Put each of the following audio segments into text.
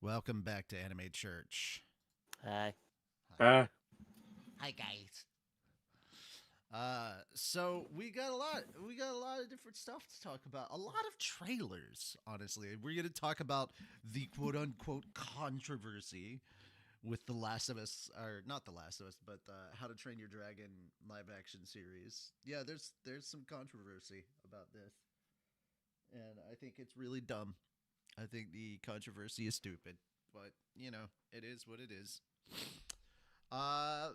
Welcome back to Anime Church. Hi. Uh, Hi, guys. So we got a lot of different stuff to talk about. A lot of trailers, honestly. We're gonna talk about the quote unquote controversy with The Last of Us, or not The Last of Us, but How to Train Your Dragon live action series. Yeah, there's some controversy about this, and I think it's really dumb. I think the controversy is stupid, but it is what it is. Uh,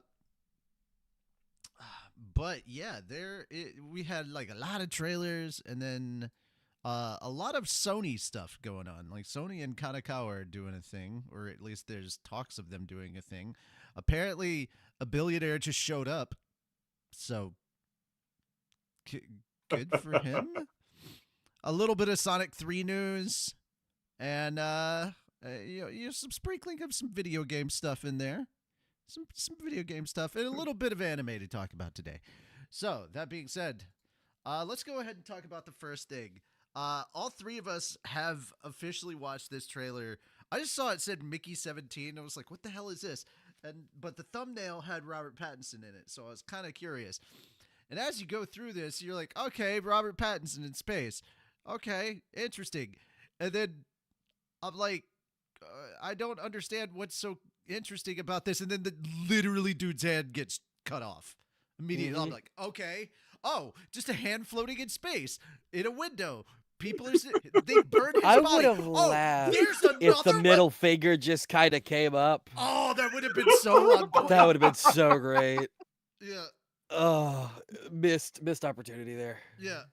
but yeah, we had like a lot of trailers, and then a lot of Sony stuff going on. Like Sony and Kodokawa are doing a thing, or at least there's talks of them doing a thing. Apparently, a billionaire just showed up, so good for him. A little bit of Sonic 3 news, and some sprinkling of some video game stuff in there. Some video game stuff and a little bit of anime to talk about today. So that being said, let's go ahead and talk about the first thing. All three of us have officially watched this trailer. I just saw it said Mickey 17. I was like, what the hell is this? But the thumbnail had Robert Pattinson in it, so I was kind of curious. And as you go through this, you're like, okay, Robert Pattinson in space. Okay, interesting. And then I'm like, I don't understand what's so interesting about this. And then literally dude's hand gets cut off immediately. I'm like, okay. Oh, just a hand floating in space in a window. People are they burned his I body. would have laughed There's if the another middle finger just kind of came up. Oh, that would have been so on point. That would have been so great. Yeah. Oh, missed opportunity there. Yeah.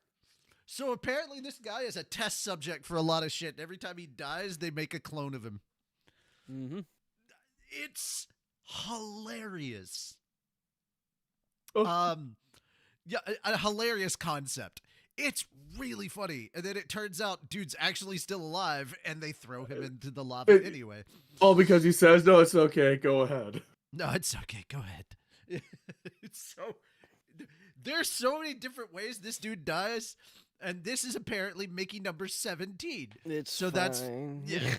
So apparently this guy is a test subject for a lot of shit. Every time he dies, they make a clone of him. Mm-hmm. It's hilarious. Oh. Yeah, a hilarious concept. It's really funny. And then it turns out dude's actually still alive and they throw him into the lava anyway. All because he says, no, it's okay, go ahead. No, it's okay, go ahead. There's so many different ways this dude dies, and this is apparently Mickey number 17. It's so fine. that's yeah.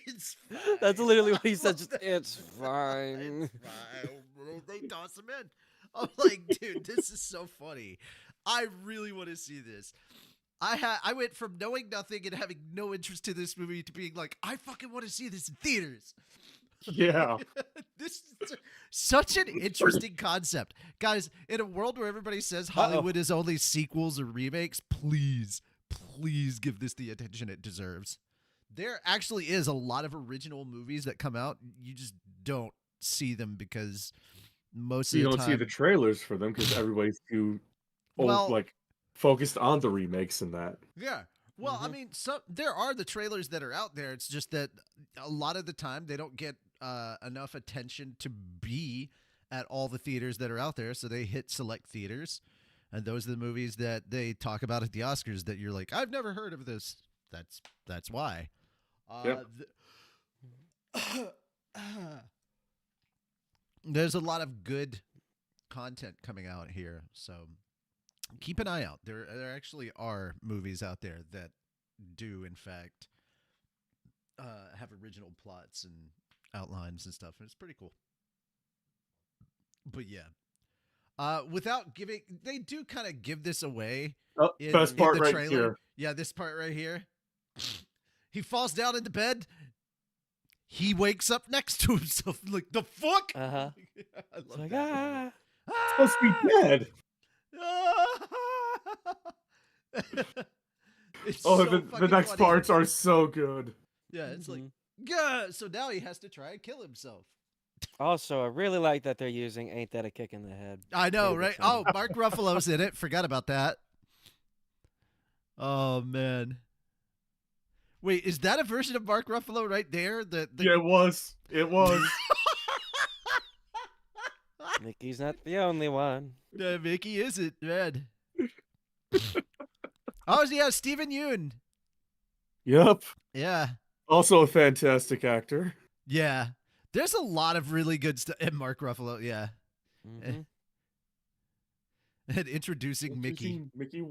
It's fine. That's literally what he said. Just, it's fine. It's fine. They toss him in. I'm like, dude, this is so funny. I really want to see this. I went from knowing nothing and having no interest to this movie to being like, I fucking want to see this in theaters. Yeah. This is such an interesting concept. Guys, in a world where everybody says Hollywood is only sequels or remakes, please give this the attention it deserves. There actually is a lot of original movies that come out. You just don't see them because most of the time... You don't see the trailers for them because everybody's too focused on the remakes and that. Yeah. Well, I mean, there are the trailers that are out there. It's just that a lot of the time they don't get enough attention to be at all the theaters that are out there. So they hit select theaters. And those are the movies that they talk about at the Oscars that you're like, I've never heard of this. That's why. Yep. There's a lot of good content coming out here. So keep an eye out. There actually are movies out there that do, in fact, have original plots and outlines and stuff. And it's pretty cool. But yeah. Without giving... They do kind of give this away. Oh, best part the right trailer. here. Yeah, this part right here. He falls down into bed. He wakes up next to himself. Like, the fuck? Uh-huh. I love Like, that. Supposed to be dead. It's Oh, so the next funny. parts are so good. Yeah, it's like, yeah. So now he has to try and kill himself. Also, I really like that they're using "Ain't That a Kick in the Head." I know, Pretty right? good song. Oh, Mark Ruffalo's in it. Forgot about that. Oh man. Wait, is that a version of Mark Ruffalo right there? Yeah, it was. It was. Mickey's not the only one. Mickey isn't, man. Oh, yeah, Stephen Yeun. Yep. Yeah. Also a fantastic actor. Yeah. There's a lot of really good stuff. And Mark Ruffalo, yeah. Mm-hmm. And introducing Mickey. Mickey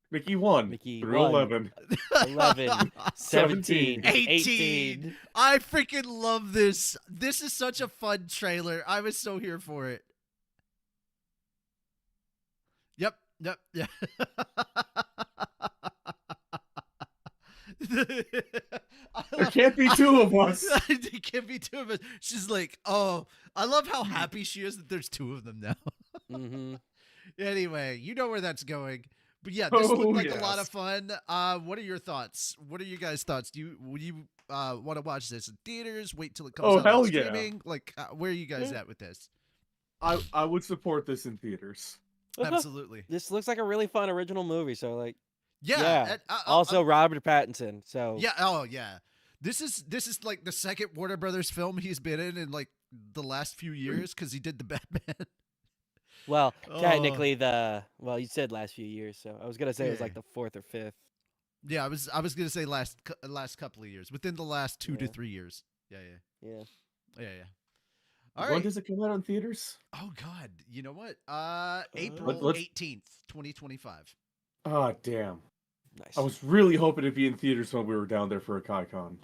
Mickey 1 Mickey through 1. 11. 11, 17, 18. I freaking love this. This is such a fun trailer. I was so here for it. Yep. Yeah. There can't be two of us. There can't be two of us. She's like, oh, I love how happy she is that there's two of them now. Mm-hmm. Anyway, you know where that's going. But yeah, this looked like a lot of yes. fun. What are your thoughts? What are you guys' thoughts? Would you want to watch this in theaters? Wait till it comes out hell on yeah. streaming? Like, where are you guys at with this? I would support this in theaters. Absolutely. This looks like a really fun original movie. So like, Yeah. yeah. Also, Robert Pattinson. So yeah. Oh yeah. This is like the second Warner Brothers film he's been in like the last few years because he did the Batman. well, technically you said last few years, so I was gonna say it was Yeah. like the 4th or 5th. Yeah, I was gonna say last couple of years, within the last 2 to Yeah. 3 years. Yeah. All When right. does it come out on theaters? Oh God, you know what? April let's- 18th, 2025. Ah, damn. Nice. I was really hoping to be in theaters when we were down there for a KaiCon.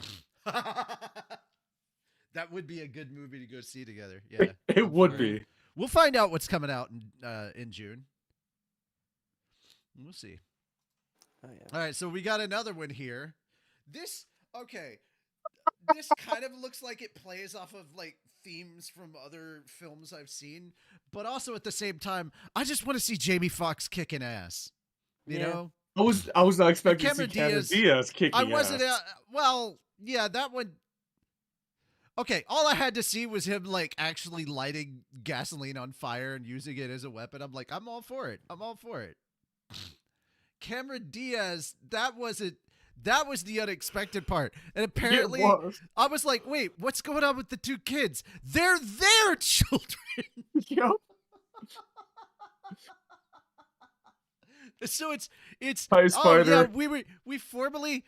That would be a good movie to go see together. Yeah, It would Right. be. we'll find out what's coming out in June. We'll see. Oh, yeah. All right, so we got another one here. This kind of looks like it plays off of like themes from other films I've seen, but also at the same time, I just want to see Jamie Foxx kicking ass. You Yeah. know, I was not expecting to see Cameron Cameron Diaz- Diaz kicking I wasn't. ass. Well, yeah, that one. Okay, all I had to see was him like actually lighting gasoline on fire and using it as a weapon. I'm like, I'm all for it. Cameron Diaz, that was the unexpected part. And apparently, It was. I was like, wait, what's going on with the two kids? They're their children. Yep. So it's Hi, oh Spider. yeah, we formerly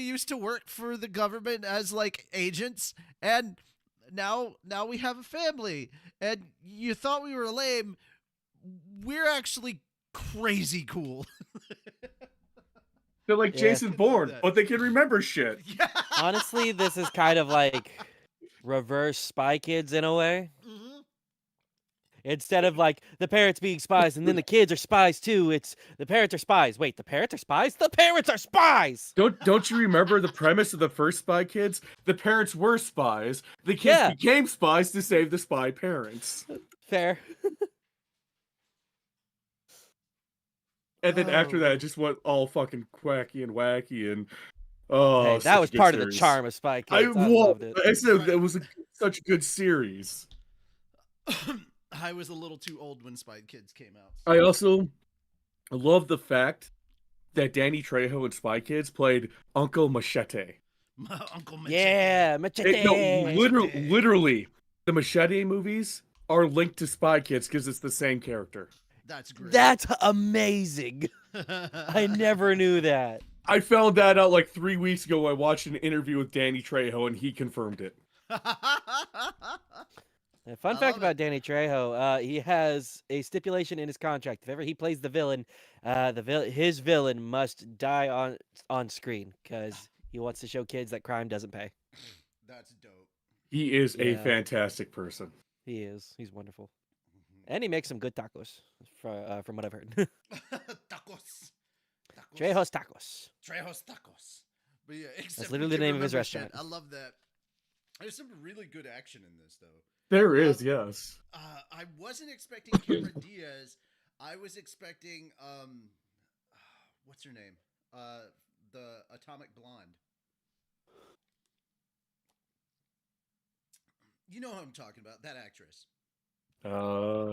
used to work for the government as like agents, and now we have a family. And you thought we were lame. We're actually crazy cool. They're like Yeah. Jason Bourne, that. but they can remember shit. Yeah. Honestly, this is kind of like reverse Spy Kids in a way. Mhm. Instead of like the parents being spies and then the kids are spies too, it's the parents are spies. Wait, the parents are spies? The parents are spies! Don't you remember the premise of the first Spy Kids? The parents were spies. The kids Yeah. became spies to save the spy parents. Fair. And then after Oh. that, it just went all fucking quacky and wacky and oh, Hey, such that a was good part of the series. charm of Spy Kids. I loved it. I said that was such a good series. I was a little too old when Spy Kids came out. I also love the fact that Danny Trejo in Spy Kids played Uncle Machete. My Uncle Machete. Yeah, machete. Literally, the Machete movies are linked to Spy Kids because it's the same character. That's great. That's amazing. I never knew that. I found that out like 3 weeks ago. I watched an interview with Danny Trejo, and he confirmed it. A fun I fact love about Danny Trejo, he has a stipulation in his contract. If ever he plays the villain, his villain must die on screen because he wants to show kids that crime doesn't pay. That's dope. He is a Yeah. fantastic person. He is. He's wonderful. And he makes some good tacos, from what I've heard. Tacos. Trejo's Tacos. Trejo's Tacos. But yeah, That's literally the name of his restaurant. I love that. There's some really good action in this, though. There is, yes. I wasn't expecting Cameron Diaz. I was expecting what's her name? The Atomic Blonde. You know who I'm talking about? That actress.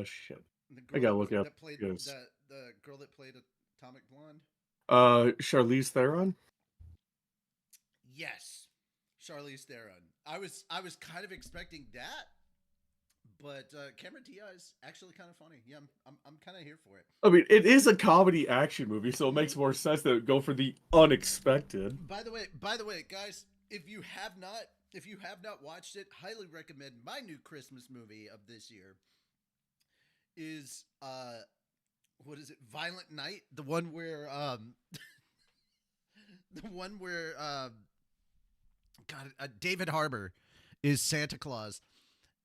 Shit. The I gotta look that up, played yes. the girl that played Atomic Blonde. Charlize Theron. Yes, Charlize Theron. I was kind of expecting that, but Cameron Diaz actually kind of funny. Yeah, I'm kind of here for it. I mean, it is a comedy action movie, so it makes more sense to go for the unexpected. By the way, guys, if you have not watched it, highly recommend. My new Christmas movie of this year is what is it? Violent Night, the one where David Harbour is Santa Claus,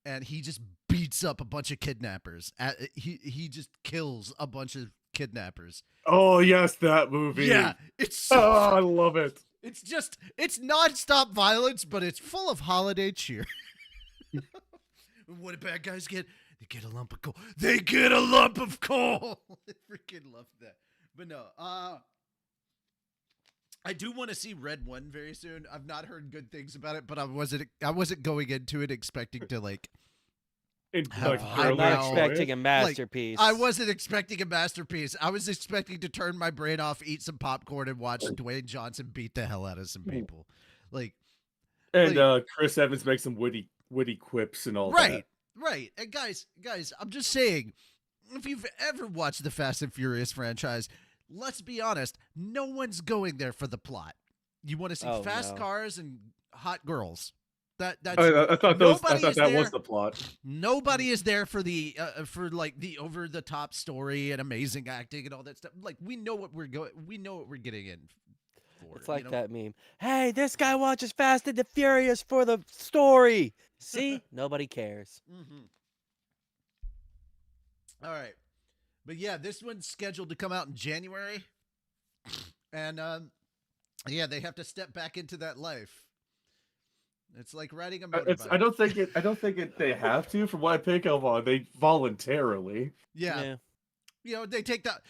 and he just beats up a bunch of kidnappers. He just kills a bunch of kidnappers. Oh yes, that movie. Yeah, it's so I love it. it's nonstop violence, but it's full of holiday cheer. What do bad guys get? They get a lump of coal. They get a lump of coal. I freaking love that. But no, I do want to see Red 1 very soon. I've not heard good things about it, but I wasn't going into it expecting to like. I'm not expecting a masterpiece. I wasn't expecting a masterpiece. I was expecting to turn my brain off, eat some popcorn, and watch Dwayne Johnson beat the hell out of some people. Chris Evans makes some witty quips and all that. Right, right. And guys, I'm just saying, if you've ever watched the Fast and Furious franchise, let's be honest, no one's going there for the plot. You want to see fast cars and hot girls. I thought that was the plot. Nobody is there for the over the top story and amazing acting and all that stuff. Like we know what we're getting in for. It's like that meme. Hey, this guy watches Fast and the Furious for the story. See, nobody cares. Mm-hmm. All right, but yeah, this one's scheduled to come out in January, and they have to step back into that life. It's like riding a motorbike. I don't think they have to. From what I pick up on, they voluntarily. Yeah. You know, they take that.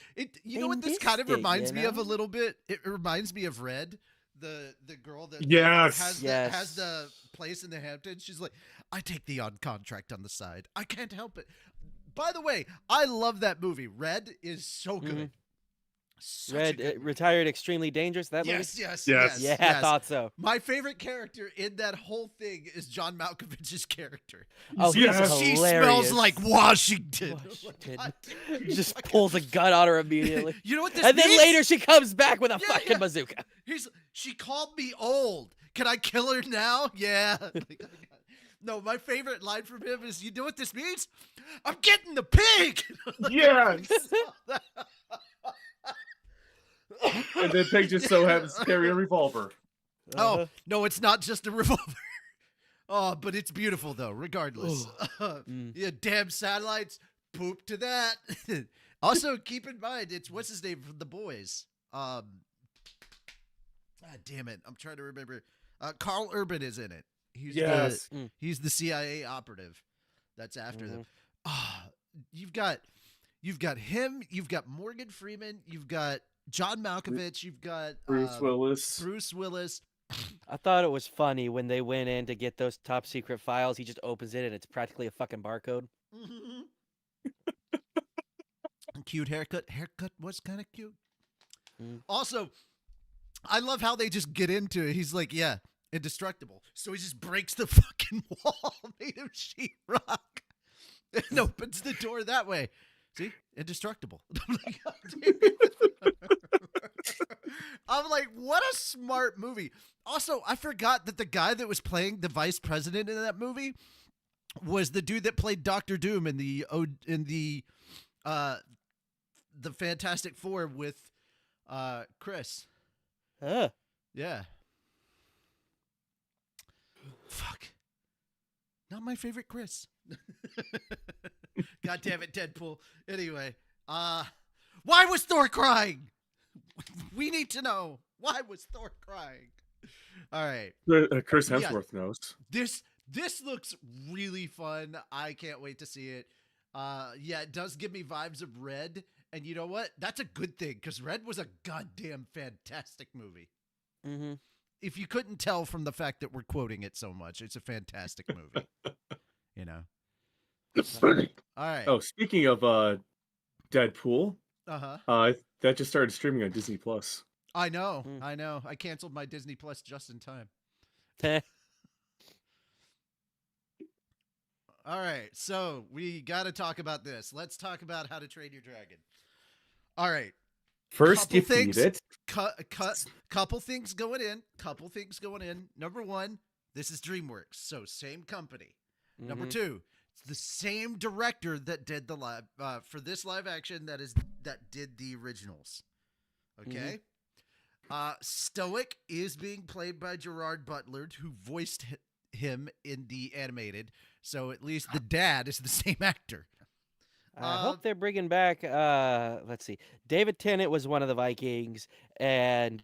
You know what this kind of reminds me of a little bit? It reminds me of Red, the girl that has the place in the Hamptons. She's like, I take the odd contract on the side. I can't help it. By the way, I love that movie. Red is so good. Mm-hmm. Retired Extremely Dangerous. That movie? Yes. Yeah, I thought so. My favorite character in that whole thing is John Malkovich's character. Oh, he's hilarious. She smells like Washington. Just pulls a gun on her immediately. You know what this means? Then later she comes back with a fucking bazooka. She called me old. Can I kill her now? Yeah. No, my favorite line from him is, you know what this means? I'm getting the pig. Yes. And then Pig just so happens to carry a revolver. Oh, no, it's not just a revolver. Oh, but it's beautiful, though, regardless. Yeah, damn satellites. Poop to that. Also, keep in mind, it's what's his name from The Boys? Damn it. I'm trying to remember. Carl Urban is in it. He's the CIA operative that's after them. You've got him. You've got Morgan Freeman. You've got John Malkovich. You've got Bruce Willis. I thought it was funny when they went in to get those top secret files. He just opens it and it's practically a fucking barcode. Mm-hmm. Cute haircut. Haircut was kind of cute. Also, I love how they just get into it. He's like, yeah, indestructible. So he just breaks the fucking wall made of sheetrock and opens the door that way. See? Indestructible. I'm like, what a smart movie. Also, I forgot that the guy that was playing the vice president in that movie was the dude that played Dr. Doom in the Fantastic Four with Chris. Yeah. Fuck. Not my favorite Chris. God damn it, Deadpool. Anyway, why was Thor crying? We need to know. Why was Thor crying? All right. Chris Hemsworth knows. This looks really fun. I can't wait to see it. It does give me vibes of Red. And you know what? That's a good thing, because Red was a goddamn fantastic movie. Mm-hmm. If you couldn't tell from the fact that we're quoting it so much, it's a fantastic movie. You know? All right. Oh, speaking of Deadpool, uh-huh. That just started streaming on Disney Plus. I know. I canceled my Disney Plus just in time. All right, so we got to talk about this. Let's talk about How to Train Your Dragon. All right. First, you feed it. Couple things going in. Number one, this is DreamWorks, so same company. Mm-hmm. Number two, It's the same director that did the live for this live action that did the originals. Okay. Stoic is being played by Gerard Butler, who voiced him in the animated. So at least the dad is the same actor. I hope they're bringing back. Let's see. David Tennant was one of the Vikings, and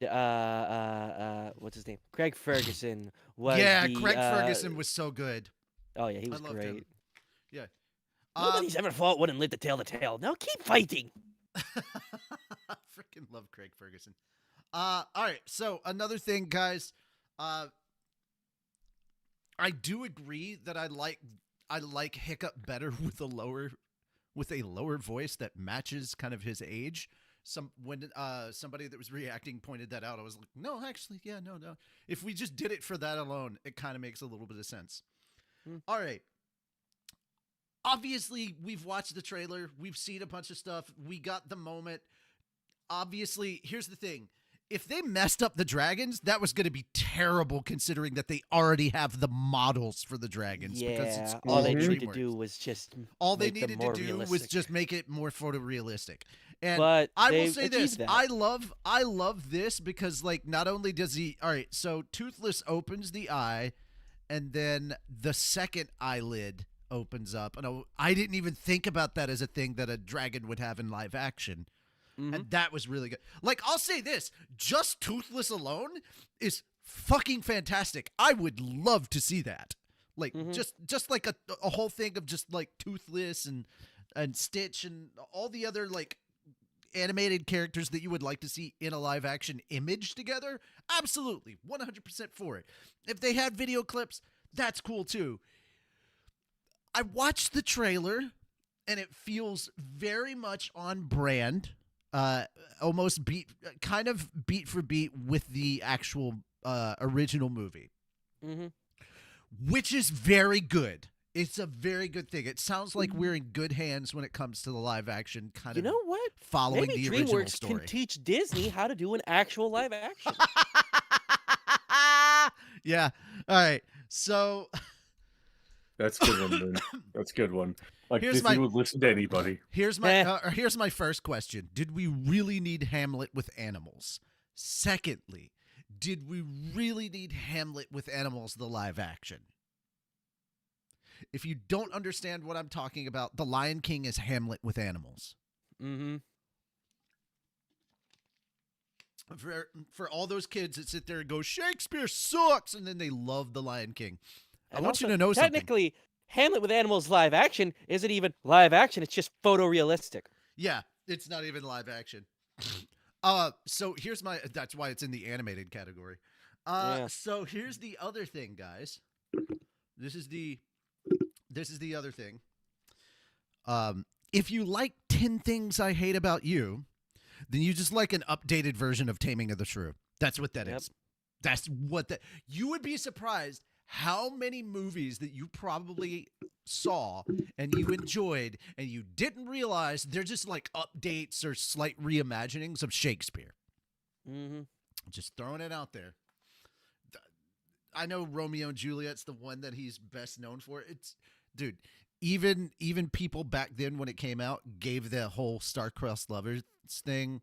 what's his name? Craig Ferguson was. Craig Ferguson was so good. Oh yeah, he was loved great. him. Yeah. Nobody's ever fought one and lived to tell the tale. Now keep fighting. Freaking love Craig Ferguson. All right. So another thing, guys. I do agree that I like Hiccup better with a lower voice that matches kind of his age. When somebody that was reacting pointed that out, I was like, no, actually, yeah, no. If we just did it for that alone, it kind of makes a little bit of sense. All right. Obviously, we've watched the trailer. We've seen a bunch of stuff. We got the moment. Obviously, here's the thing. If they messed up the dragons, that was going to be terrible considering that they already have the models for the dragons. Because it's all they DreamWorks. needed to do was just make it more photorealistic. And but I will say this, that. I love this because like not only does he all right, so Toothless opens the eye and then the second eyelid opens up. And I didn't even think about that as a thing that a dragon would have in live action. And that was really good. Like, I'll say this, just Toothless alone is fucking fantastic. I would love to see that. Like, just like a whole thing of just like Toothless and Stitch and all the other like animated characters that you would like to see in a live action image together. Absolutely. 100% for it. If they had video clips, that's cool too. I watched the trailer and it feels very much on brand. Almost beat for beat with the actual original movie, which is very good. It's a very good thing. It sounds like we're in good hands when it comes to the live action kind of. You know what? Following Maybe the original DreamWorks story. can teach Disney how to do an actual live action. Yeah. All right. So. That's a good one, man. That's a good one. Like Disney would listen to anybody. Here's my first question. Did we really need Hamlet with animals? Secondly, did we really need Hamlet with animals, the live action? If you don't understand what I'm talking about, The Lion King is Hamlet with animals. For all those kids that sit there and go, Shakespeare sucks, and then they love The Lion King. I want you to know something. Technically, Hamlet with animals live action isn't even live action. It's just photorealistic. Yeah, it's not even live action. So here's that's why it's in the animated category. So here's the other thing, guys. This is the other thing. If you like 10 Things I Hate About You, then you just like an updated version of Taming of the Shrew. That's what that is. That's what you would be surprised how many movies that you probably saw and you enjoyed and you didn't realize they're just like updates or slight reimaginings of Shakespeare. Just throwing it out there. I know Romeo and Juliet's the one that he's best known for. Dude, even people back then when it came out gave the whole star-crossed lovers thing.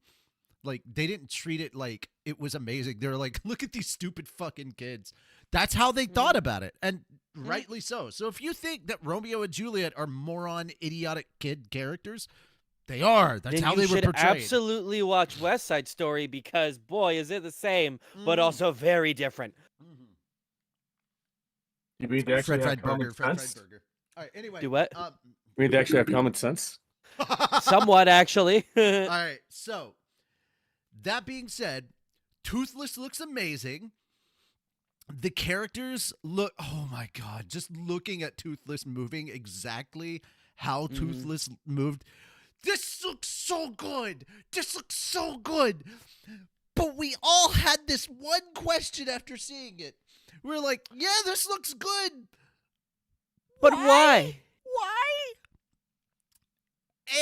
Like, they didn't treat it like it was amazing. They were like, look at these stupid fucking kids. That's how they thought about it, and rightly so. So if you think that Romeo and Juliet are moron, idiotic kid characters, they are. That's how they were portrayed. You should absolutely watch West Side Story because, boy, is it the same, but also very different. You mean they actually Fred have Fried common Burger. sense? All right, anyway. Do what? You mean they actually have common sense? Somewhat, actually. All right, so that being said, Toothless looks amazing. The characters look, oh my God, just looking at Toothless moving exactly how Toothless moved. This looks so good. This looks so good. But we all had this one question after seeing it. We're like, yeah, this looks good. But why? Why?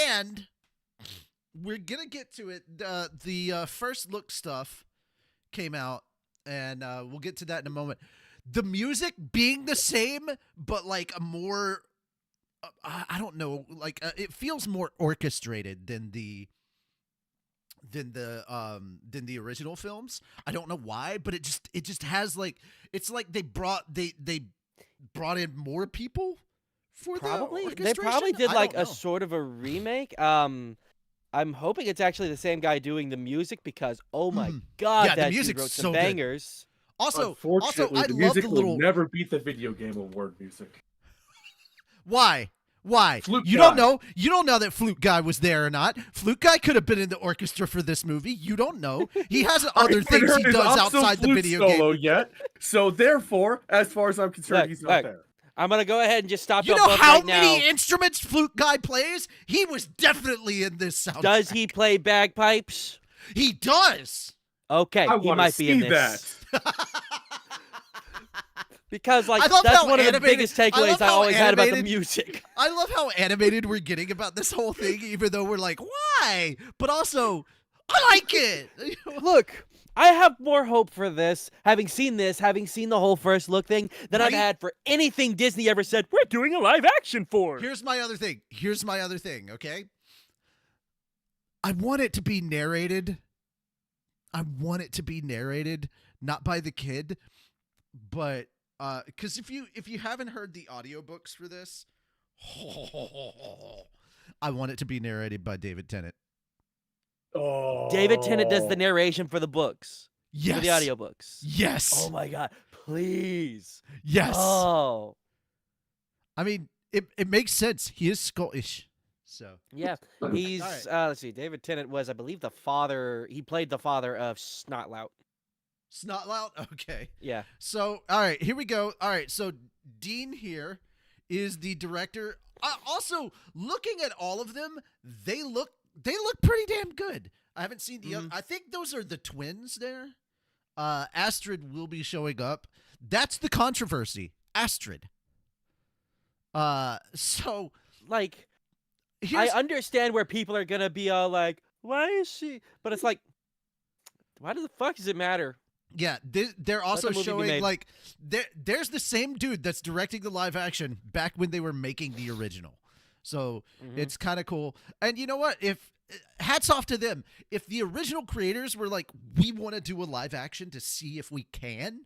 And we're going to get to it. The first look stuff came out, and we'll get to that in a moment. The music being the same, but like a more I don't know, like it feels more orchestrated than the original films. I don't know why, but it just has like, it's like they brought in more people for Probably the they probably orchestration? did I like don't a know. sort of a remake. I'm hoping it's actually the same guy doing the music because oh my god, Yeah, the that dude music's wrote some so good. bangers. Also, Unfortunately, I the love music the will little. never beat the video game award music. Why? Why? Flute You Guy. don't know. You don't know that Flute Guy was there or not. Flute Guy could have been in the orchestra for this movie. You don't know. He has I other haven't things heard he his does Opso outside the flute video solo game. yet. So therefore, as far as I'm concerned, Look, he's not look. there. I'm gonna go ahead and just stop You you know both how right many now. instruments Flute Guy plays? He was definitely in this soundtrack. Does he play bagpipes? He does. Okay, I he want to might be in see this. that. Because like I love that's how one of the animated- biggest I takeaways love I how always had about the animated- music. I love how animated we're getting about this whole thing, even though we're like, why? But also, I like it. Look, I have more hope for this, having seen the whole first look thing, than I've Right? had for anything Disney ever said, we're doing a live action for. Here's my other thing, okay? I want it to be narrated. Not by the kid, but because if you haven't heard the audiobooks for this, I want it to be narrated by David Tennant. Oh. David Tennant does the narration for the books, Yes. for the audiobooks. Yes. Oh my god, please. Yes. Oh. I mean, it makes sense. He is Scottish. So Yeah, he's, All let's see, David Tennant was, I believe, he played the father of Snotlout. Snotlout? Okay. Yeah. So, all right, here we go. All right, so Dean here is the director. Also, looking at all of them, they look pretty damn good. I haven't seen the other. I think those are the twins there. Astrid will be showing up. That's the controversy. Astrid. So Like, I here's understand where people are gonna be all like, why is she? But it's like, why the fuck does it matter? yeah, they're also the movie be showing made. like there's the same dude that's directing the live action back when they were making the original. So it's kind of cool. And you know what? If hats off to them. If the original creators were like, we want to do a live action to see if we can,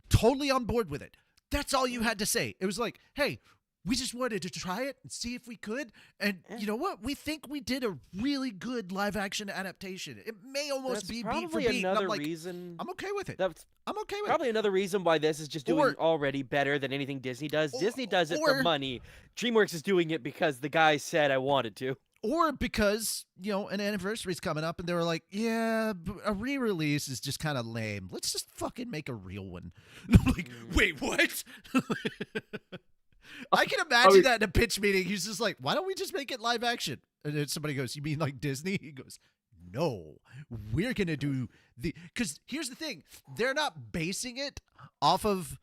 totally on board with it. That's all you had to say. It was like, hey, we just wanted to try it and see if we could. And you know what? We think we did a really good live action adaptation. It may almost That's be beat for probably beat. And another I'm like, reason. I'm okay with it. That's I'm okay with probably it. another reason why this is just doing Or- already better than anything Disney does. Disney does it or- for money. DreamWorks is doing it because the guy said I wanted to. Or because, you know, an anniversary's coming up and they were like, yeah, a re-release is just kind of lame. Let's just fucking make a real one. And I'm like, wait, what? I can imagine that in a pitch meeting. He's just like, why don't we just make it live action? And then somebody goes, you mean like Disney? He goes, no, we're going to do because here's the thing. They're not basing it off of,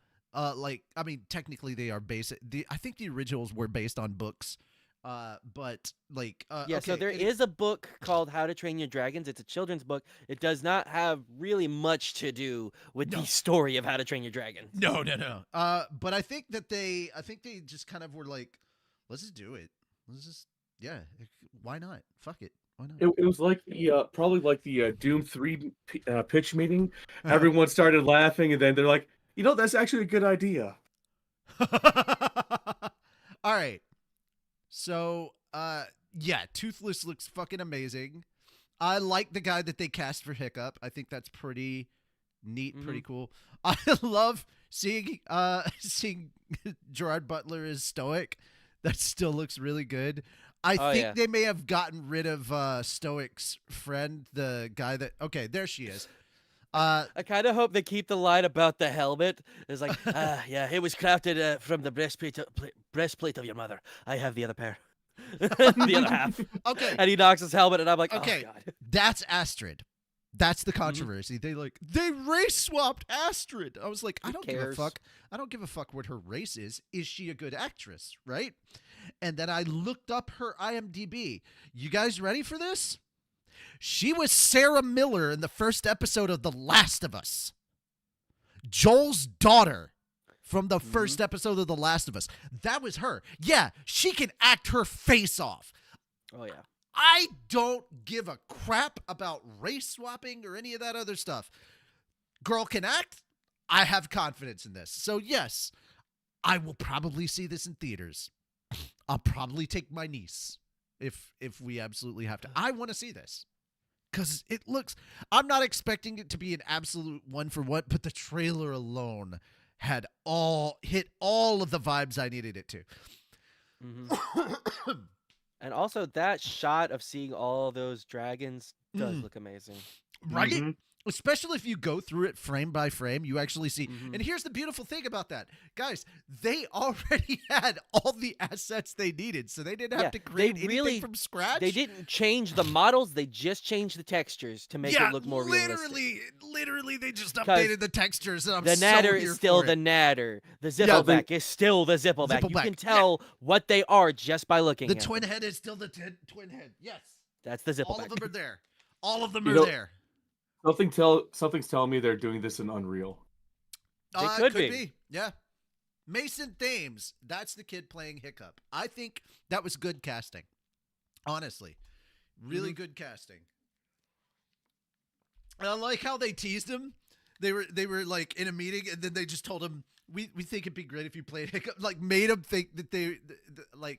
technically they are based. I think the originals were based on books. But like, Yeah, so okay, there is a book called How to Train Your Dragons. It's a children's book. It does not have really much to do with the story of How to Train Your Dragon. No. But I think they just kind of were like, let's just do it. Let's just, why not? Fuck it. Why not? It was like the probably like the Doom 3 pitch meeting. Everyone started laughing, and then they're like, you know, that's actually a good idea. All right. So, Toothless looks fucking amazing. I like the guy that they cast for Hiccup. I think that's pretty neat, pretty cool. I love seeing Gerard Butler as Stoic. That still looks really good. I think they may have gotten rid of Stoic's friend, the guy that. Okay, there she is. I kind of hope they keep the line about the helmet. It's like, it was crafted from the breastplate of your mother. I have the other pair. The other half. Okay. And he knocks his helmet, and I'm like, Okay, oh, God. that's Astrid. That's the controversy. They race swapped Astrid. I was like, I don't give a fuck. I don't give a fuck what her race is. Is she a good actress, right? And then I looked up her IMDb. You guys ready for this? She was Sarah Miller in the first episode of The Last of Us. Joel's daughter from the first episode of The Last of Us. That was her. Yeah, she can act her face off. Oh yeah. I don't give a crap about race swapping or any of that other stuff. Girl can act. I have confidence in this. So yes, I will probably see this in theaters. I'll probably take my niece if we absolutely have to. I want to see this because it looks. I'm not expecting it to be an absolute one for one, but the trailer alone hit all of the vibes I needed it to. And also that shot of seeing all those dragons does look amazing. Right? Especially if you go through it frame by frame, you actually see. And here's the beautiful thing about that. Guys, they already had all the assets they needed, so they didn't have to create anything from scratch. They didn't change the models, they just changed the textures to make it look more realistic. Literally, they just updated the textures, and I'm the so Natter here is still for the it. Natter. The Zippleback is still the Zippleback. You can tell what they are just by looking The at twin them. head is still the twin head. Yes. That's the Zippleback. All of them are there. All of them are there. Something's telling me they're doing this in Unreal. It Could could be. Yeah. Mason Thames, that's the kid playing Hiccup. I think that was good casting. Honestly. Really good casting. And I like how they teased him. They were like in a meeting, and then they just told him, we think it'd be great if you played Hiccup. Like made him think that they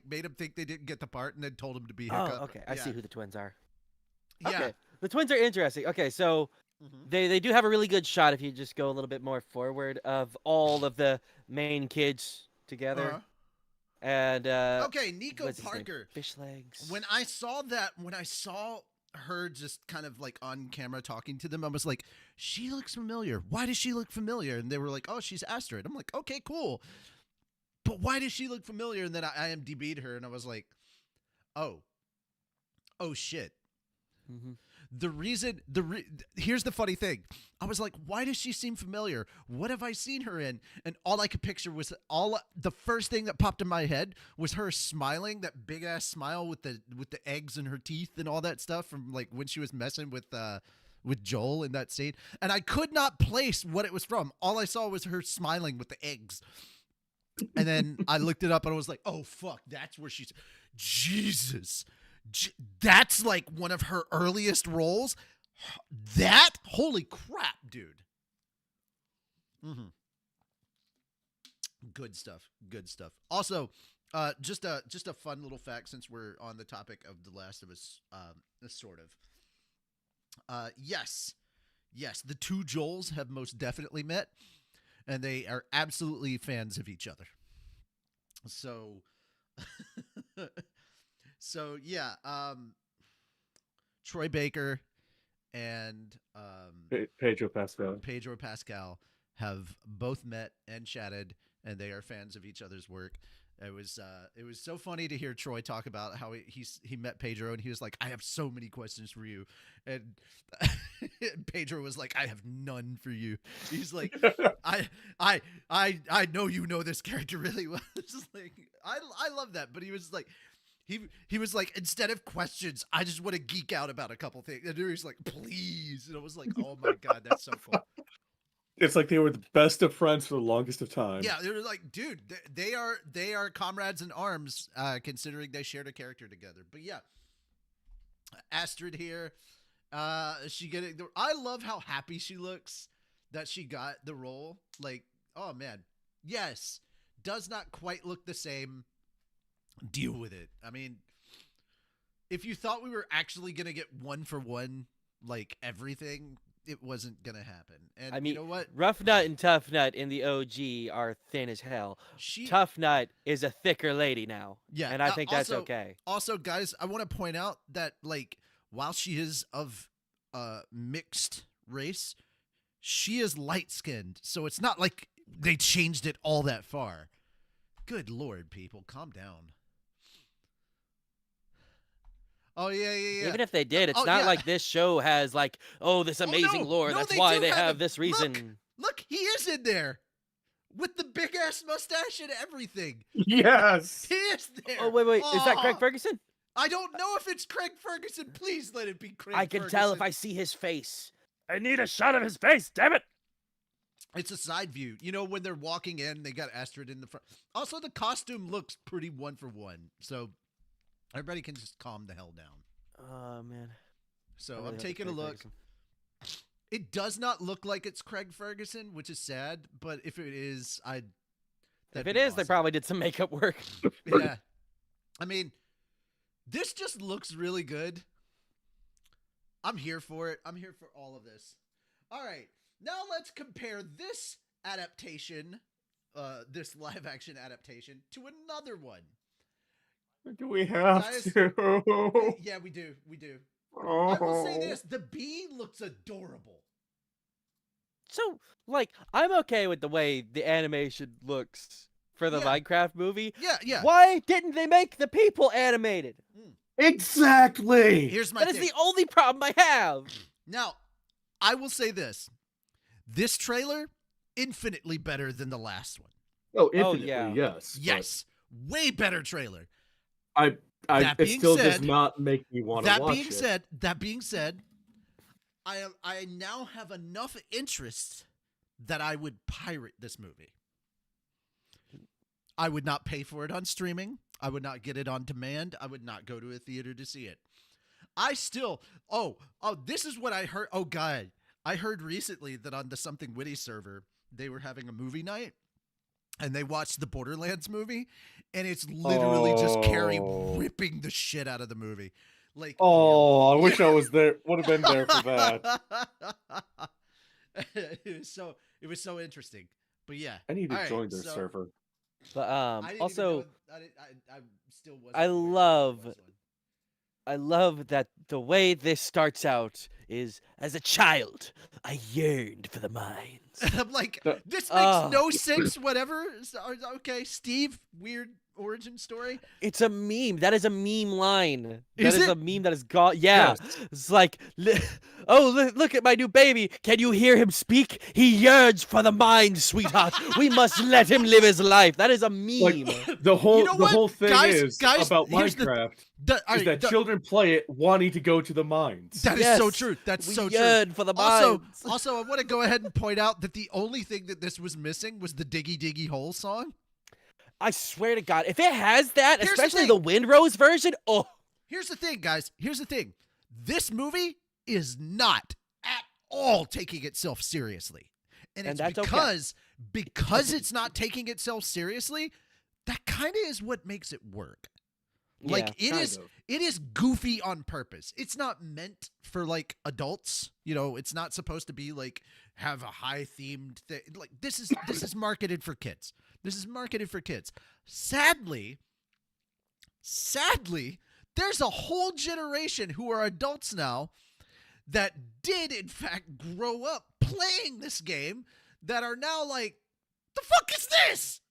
didn't get the part, and then told him to be Hiccup. Oh, okay. I see who the twins are. Yeah. Okay. The twins are interesting. Okay, so they do have a really good shot if you just go a little bit more forward of all of the main kids together. And okay, Nico Parker. Fish legs. When I saw her just kind of like on camera talking to them, I was like, she looks familiar. Why does she look familiar? And they were like, oh, she's Astrid. I'm like, okay, cool. But why does she look familiar? And then I IMDb'd her, and I was like, oh shit. Here's the funny thing. I was like, why does she seem familiar? What have I seen her in? And all I could picture was the first thing that popped in my head was her smiling, that big ass smile with the eggs in her teeth and all that stuff from like when she was messing with Joel in that scene. And I could not place what it was from. All I saw was her smiling with the eggs. And then I looked it up and I was like, oh fuck, that's where she's. Jesus. That's like one of her earliest roles. Holy crap, dude. Good stuff. Also, just a fun little fact since we're on the topic of The Last of Us, sort of. Yes, the two Joels have most definitely met, and they are absolutely fans of each other. So. So yeah, Troy Baker and Pedro Pascal have both met and chatted, and they are fans of each other's work. It was so funny to hear Troy talk about how he met Pedro, and he was like, "I have so many questions for you," and Pedro was like, "I have none for you." He's like, "I know you know this character really well." It's just like I love that, but he was like. He was like, instead of questions, I just want to geek out about a couple things. And he was like, please. And I was like, oh my God, that's so cool. It's like they were the best of friends for the longest of time. Yeah, they were like, dude, they are comrades in arms, considering they shared a character together. But yeah, Astrid here, I love how happy she looks that she got the role. Like, oh man, yes, does not quite look the same. Deal with it. I mean, if you thought we were actually going to get one for one, like everything, it wasn't going to happen. And I mean, you know what? Rough Nut and Tough Nut in the OG are thin as hell. Tough Nut is a thicker lady now. Yeah. And I think that's okay. Also, guys, I want to point out that, like, while she is of mixed race, she is light-skinned. So it's not like they changed it all that far. Good Lord, people, calm down. Oh, yeah. Even if they did, it's not like this show has like, this amazing lore. That's why they have this reason. Look, he is in there with the big ass mustache and everything. Yes. He is there. Oh, wait. Is that Craig Ferguson? I don't know if it's Craig Ferguson. Please let it be Craig I can Ferguson. tell if I see his face. I need a shot of his face, damn it. It's a side view. You know, when they're walking in, they got Astrid in the front. Also, the costume looks pretty 1-for-1. So everybody can just calm the hell down. Oh man. So really I'm hope it's taking a Craig look. Ferguson. It does not look like it's Craig Ferguson, which is sad. But if it is, If it is, they probably did some makeup work. Yeah. I mean, this just looks really good. I'm here for it. I'm here for all of this. All right. Now let's compare this adaptation, this live action adaptation, to another one. Do we have Guys, to? Yeah, we do. We do. Oh. I will say this. The bee looks adorable. So, like, I'm okay with the way the animation looks for the Yeah. Minecraft movie. Yeah, yeah. Why didn't they make the people animated? Exactly. Here's my That is thing. the only problem I have. Now, I will say this. This trailer, infinitely better than the last one. Oh, infinitely, yeah. yes. but Yes. Way better trailer. That That it being still does said- not make me want to watch it. That being said, I now have enough interest that I would pirate this movie. I would not pay for it on streaming. I would not get it on demand. I would not go to a theater to see it. I still this is what I heard. Oh God. I heard recently that on the Something Witty server, they were having a movie night and they watched the Borderlands movie, and it's literally just Carrie Oh. whipping the shit out of the movie. Like, Oh, I wish I was there. Would have been there for that. it was so interesting. But yeah, I need to All right, join their so server. But I didn't also, even know, I still wasn't I aware that there love- was I love that the way this starts out is as a child, I yearned for the mines. one. I'm like, The- this makes Oh. no sense. Whatever. Okay, Steve, weird origin story. It's a meme. That is a meme line. Is That is it? a meme that is gone. Yeah. Yes. It's like, look at my new baby. Can you hear him speak? He yearns for the mines, sweetheart. We must let him live his life. That is a meme. Like the whole know what? thing Guys, about here's the- Minecraft All is right, that children play it wanting to go to the mines. that is so Yes, true. That's we so true. yearn for the mines. Also, I want to go ahead and point out that the only thing that this was missing was the Diggy Diggy Hole song. I swear to God, if it has that, Here's the especially thing. the Windrose version, oh, Here's the thing, guys. Here's the thing. This movie is not at all taking itself seriously. And And it's that's okay. because it's not taking itself seriously, that kind of is what makes it work. Like yeah. it is goofy on purpose. It's not meant for like adults. You know, it's not supposed to be like have a high themed thing. Like this is marketed for kids. This is marketed for kids. Sadly, there's a whole generation who are adults now that did in fact grow up playing this game that are now like, the fuck is this?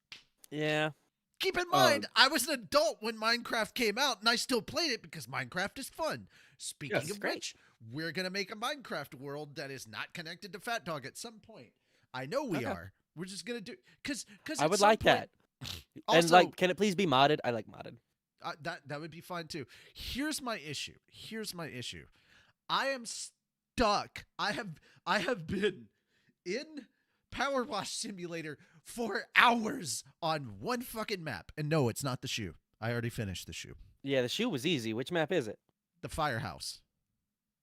Yeah. Keep in mind, I was an adult when Minecraft came out, and I still played it because Minecraft is fun. Speaking Yes, of great. which, we're going to make a Minecraft world that is not connected to Fat Dog at some point. I know we Okay. are. We're just going to do... Because I would like that. Also, And like, can it please be modded? I like modded. that would be fine, too. Here's my issue. I am stuck. I have been in Power Wash Simulator for hours on one fucking map. And no, it's not the shoe. I already finished the shoe. Yeah, the shoe was easy. Which map is it? The firehouse.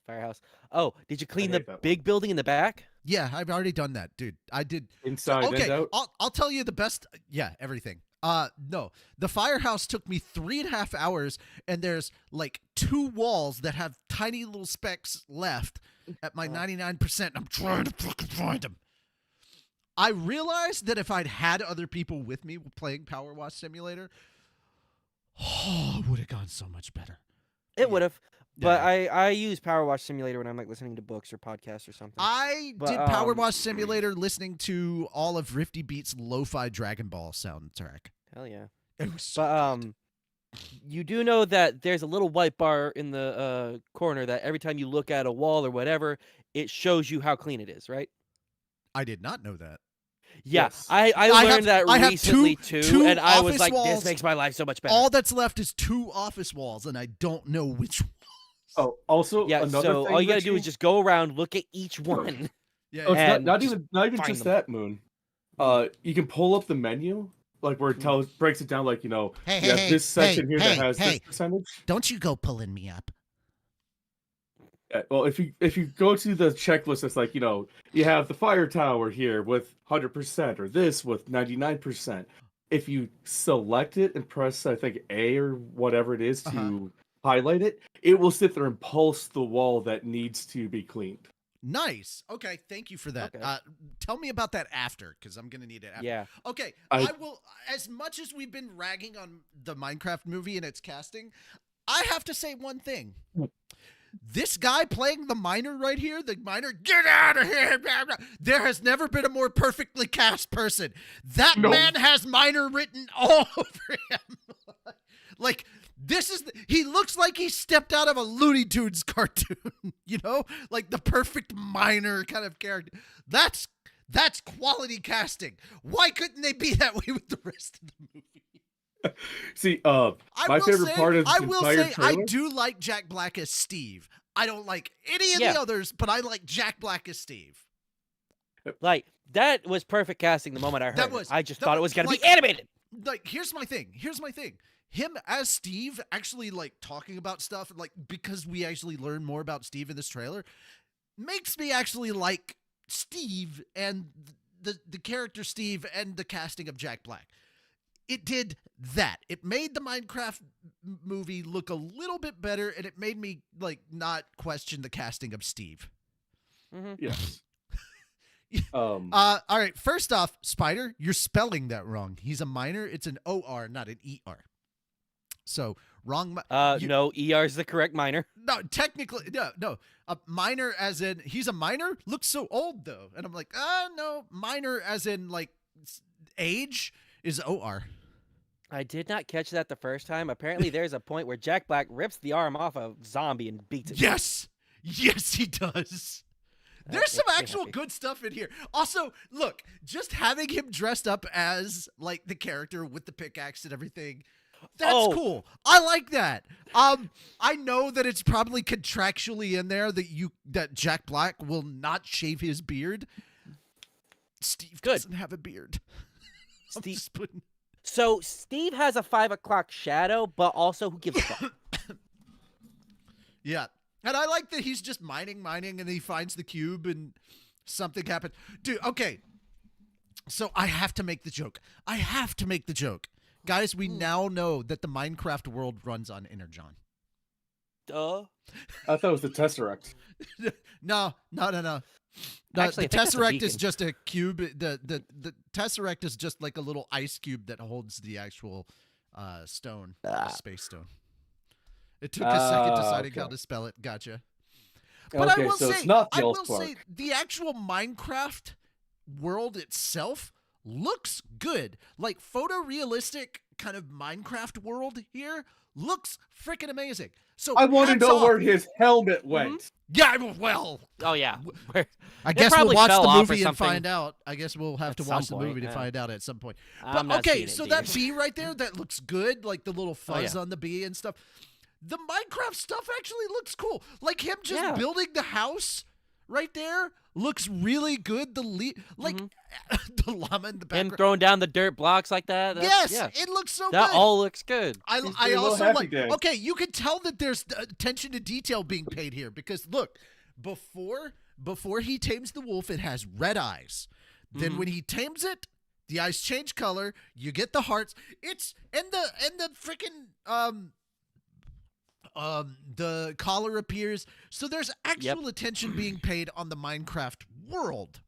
Firehouse. Oh, did you clean hate the that big building in the back? Yeah, I've already done that, dude. I did. Inside and Okay, out. I'll tell you the best. Yeah, everything. No, the firehouse took me 3.5 hours, and there's like 2 walls that have tiny little specks left at my 99%. I'm trying to fucking find them. I realized that if I'd had other people with me playing Power Wash Simulator, it would have gone so much better. It would have. But Yeah. I use Power Wash Simulator when I'm like listening to books or podcasts or something. I But, did Power Wash Simulator listening to all of Rifty Beat's Lo-Fi Dragon Ball soundtrack. Hell yeah. It was so But good. you do know that there's a little white bar in the corner that every time you look at a wall or whatever, it shows you how clean it is, right? I did not know that. Yeah, Yes. I I learned have- that I have recently two too, and I was office like, walls. this makes my life so much better. All that's left is 2 office walls, and I don't know which one. Oh, also yeah, another so thing, all you gotta do Richie, is just go around, look at each one. Yeah, Oh, it's And not just even find just them. that, Moon. You can pull up the menu, like where it breaks it down, like you Hey, have this section here that has this hey! percentage. Don't you go pulling me up. Well, if you go to the checklist, it's like you have the fire tower here with 100%, or this with 99%. If you select it and press, I think A or whatever it is to highlight it, it will sit there and pulse the wall that needs to be cleaned. Nice. Okay, thank you for that. Okay. Tell me about that after, because I'm gonna need it after. Yeah. Okay, I I will. As much as we've been ragging on the Minecraft movie and its casting, I have to say one thing. This guy playing the miner right here, the miner, get out of here! There has never been a more perfectly cast person. That man has miner written all over him. Like, he looks like he stepped out of a Looney Tunes cartoon, like the perfect miner kind of character. That's quality casting. Why couldn't they be that way with the rest of the movie? See, my favorite part of the entire trailer. I do like Jack Black as Steve. I don't like any of the others, but I like Jack Black as Steve. Like, that was perfect casting the moment I heard it. I just thought it was going to like, be animated. Like, here's my thing. Him as Steve actually, like, talking about stuff, like, because we actually learn more about Steve in this trailer, makes me actually like Steve and the character Steve and the casting of Jack Black. It did that. It made the Minecraft movie look a little bit better, and it made me, like, not question the casting of Steve. Mm-hmm. Yes. All right. First off, Spider, you're spelling that wrong. He's a miner. It's an O-R, not an E-R. So, wrong. No, ER is the correct miner. No, technically, no. A miner as in, he's a miner? Looks so old, though. And I'm like, no. Miner as in, like, age is O-R. I did not catch that the first time. Apparently, there's a point where Jack Black rips the arm off a zombie and beats it. Yes, he does. There's some actual good stuff in here. Also, look, just having him dressed up as, like, the character with the pickaxe and everything, that's cool. I like that. I know that it's probably contractually in there that Jack Black will not shave his beard. Steve doesn't have a beard. So Steve has a 5 o'clock shadow, but also who gives a fuck? Yeah. And I like that he's just mining, and he finds the cube and something happened. Dude, okay. So I have to make the joke. Guys, we now know that the Minecraft world runs on Energon. Duh. I thought it was the Tesseract. No. Actually, the Tesseract is just a cube. The Tesseract is just like a little ice cube that holds the actual stone, the space stone. It took a second deciding how to spell it. Gotcha. But okay, I will so say, it's not the Allspark. the actual Minecraft world itself looks good. Like, photorealistic kind of Minecraft world here looks freaking amazing. So I want to hats know off. where his helmet went. Yeah, well. Oh, yeah. I guess we'll probably watch fell the off or movie and something find out. I guess we'll have to at watch some the movie point, to find out at some point. I'm But not okay, seeing it, so dude. that bee right there, that looks good, like the little fuzz yeah. on the bee and stuff. The Minecraft stuff actually looks cool. Like him just Yeah. building the house right there looks really good. The the llama in the Him background. throwing down the dirt blocks like that. Yes, Yeah. it looks so That good. all looks good. I doing a little also happy like. dance. Okay, you can tell that there's attention to detail being paid here because look, before he tames the wolf, it has red eyes. Then when he tames it, the eyes change color. You get the hearts. It's and the freaking the collar appears. So there's actual attention being paid on the Minecraft world.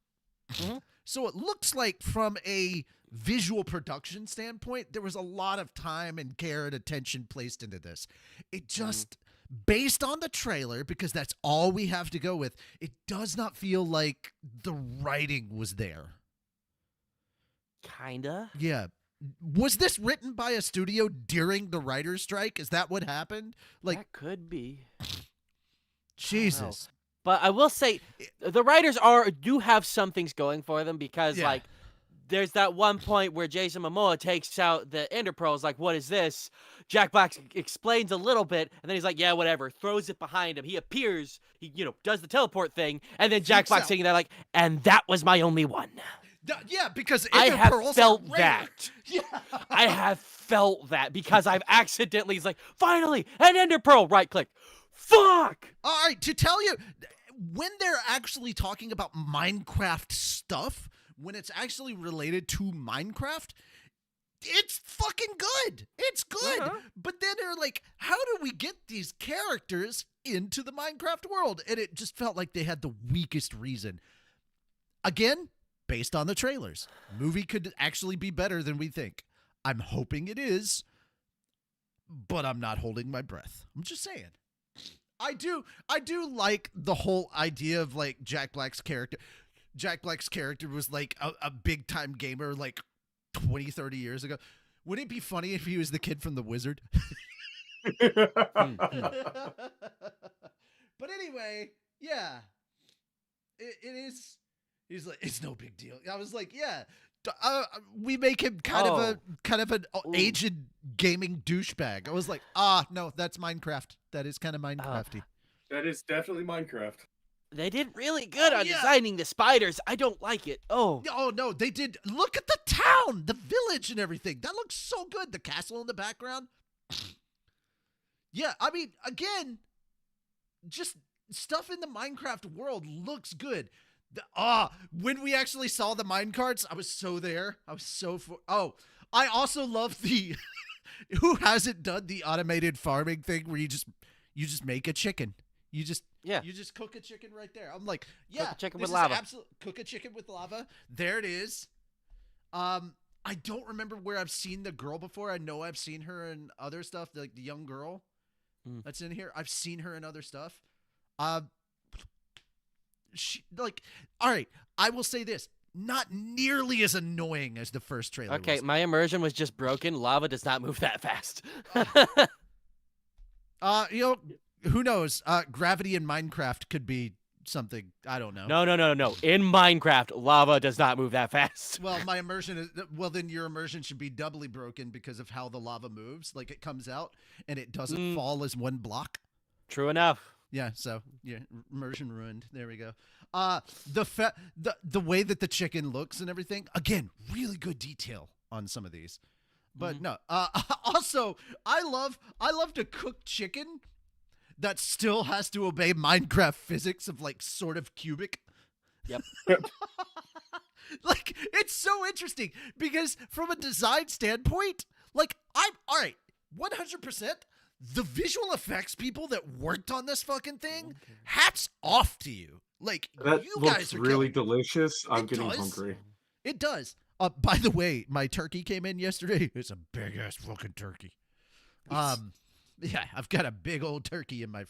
So it looks like from a visual production standpoint, there was a lot of time and care and attention placed into this. It just, based on the trailer, because that's all we have to go with, it does not feel like the writing was there. Kinda. Yeah. Was this written by a studio during the writer's strike? Is that what happened? Like, That could be. Jesus. But I will say, the writers do have some things going for them because, like, there's that one point where Jason Momoa takes out the Ender Pearls, like, what is this? Jack Black explains a little bit, and then he's like, yeah, whatever, throws it behind him. He appears, he, does the teleport thing, and then Jack Freaks Black's out. sitting there like, and that was my only one. Yeah, because I Ender have Pearls felt are rare. that. Yeah. I have felt that because I've accidentally, it's like, finally, an Ender Pearl, right click. Fuck! All right, to tell you, when they're actually talking about Minecraft stuff, when it's actually related to Minecraft, it's fucking good. It's good. Uh-huh. But then they're like, how do we get these characters into the Minecraft world? And it just felt like they had the weakest reason. Again, based on the trailers. Movie could actually be better than we think. I'm hoping it is, but I'm not holding my breath. I'm just saying. I do like the whole idea of like Jack Black's character. Jack Black's character was like a big time gamer like 20, 30 years ago. Wouldn't it be funny if he was the kid from The Wizard? But anyway, yeah, it is. He's like, it's no big deal. I was like, yeah, we make him kind of an aged gaming douchebag. I was like, no, that's Minecraft. That is kind of Minecrafty. That is definitely Minecraft. They did really good on designing the spiders. I don't like it. Oh no, they did. Look at the town, the village, and everything. That looks so good. The castle in the background. Yeah, I mean, again, just stuff in the Minecraft world looks good. When we actually saw the minecarts, I was so there. I was so I also love the who hasn't done the automated farming thing where you just make a chicken. You just cook a chicken right there. I'm like, yeah, cook a chicken with lava. Cook a chicken with lava. There it is. I don't remember where I've seen the girl before. I know I've seen her in other stuff, like the young girl that's in here. I've seen her in other stuff. She like, all right, I will say this, not nearly as annoying as the first trailer okay, was. my immersion was just broken. Lava does not move that fast. Who knows? Gravity in Minecraft could be something. I don't know. No. In Minecraft, lava does not move that fast. Well, my immersion is then your immersion should be doubly broken because of how the lava moves. Like it comes out and it doesn't fall as one block. True enough. Yeah, so immersion ruined. There we go. The way that the chicken looks and everything, again, really good detail on some of these. But no. Also, I love to cook chicken that still has to obey Minecraft physics of like sort of cubic. Yep. Like it's so interesting because from a design standpoint, like I'm all right, 100%. The visual effects people that worked on this fucking thing, hats off to you. Like That you looks guys are really killing. delicious. I'm It getting does. hungry. It does. By the way, my turkey came in yesterday. It's a big ass fucking turkey. Yeah, I've got a big old turkey in my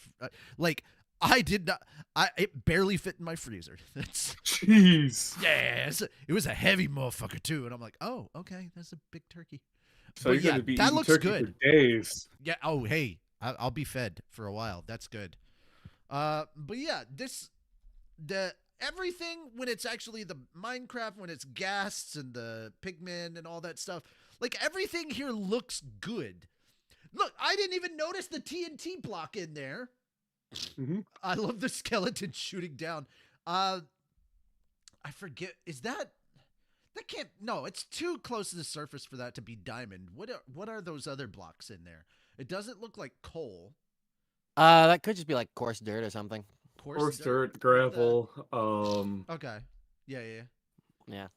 like. I did not. It barely fit in my freezer. That's Jeez. yeah. It was a heavy motherfucker too, and I'm like, oh, okay, that's a big turkey. So But you're yeah, gonna be that eating looks turkey good. for days. Yeah. Oh, hey, I'll be fed for a while. That's good. But yeah, everything when it's actually the Minecraft, when it's ghasts and the pigmen and all that stuff, like everything here looks good. Look, I didn't even notice the TNT block in there. Mhm. I love the skeleton shooting down. I forget. Is that can't? No, it's too close to the surface for that to be diamond. What are those other blocks in there? It doesn't look like coal. That could just be like coarse dirt or something. Coarse dirt, gravel. Okay. Yeah. Yeah.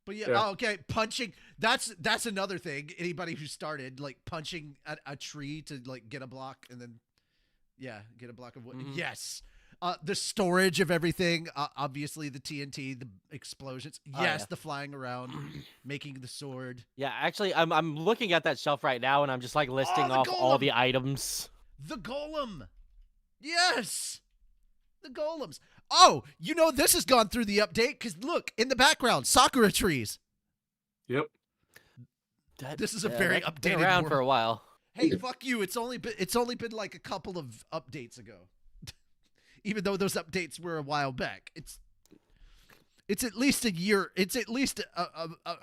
But yeah, Yeah. Oh, okay, punching. That's another thing. Anybody who started like punching at a tree to like get a block and then, get a block of wood. Mhm. Yes. The storage of everything. Obviously the TNT, the explosions. Oh, Yes, yeah. the flying around, making the sword. Yeah, actually, I'm looking at that shelf right now, and I'm just like listing the off all golem! the items. The golem. Yes. The golems. Oh, this has gone through the update because look in the background, sakura trees. Yep. This is a very that's been updated around world. for a while. Hey, fuck you! It's only been like a couple of updates ago. Even though those updates were a while back, it's at least a year. It's at least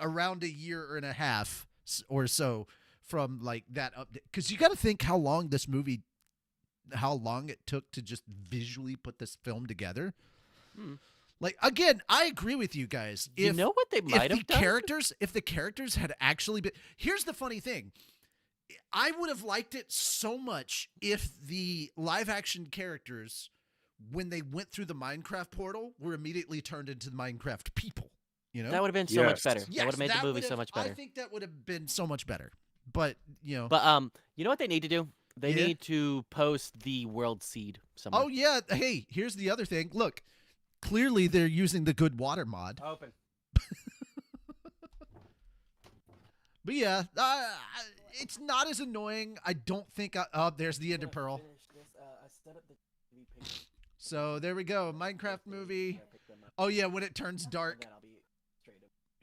around a year and a half or so from like that update. Because you got to think how long it took to just visually put this film together. Like, again, I agree with you guys. You know what they might have done? If the characters had actually been, here's the funny thing. I would have liked it so much if the live action characters, when they went through the Minecraft portal, were immediately turned into the Minecraft people. You know, That would have been so much better. Yes, That would have made the movie so much I better. think that would have been so much better. But you know, You know what they need to do? They Yeah. need to post the world seed somewhere. oh yeah, hey, here's the other thing. Look, clearly they're using the good water mod. Open. But yeah, it's not as annoying. I don't think. There's the Ender Pearl. So there we go. Minecraft movie. Oh yeah, when it turns dark.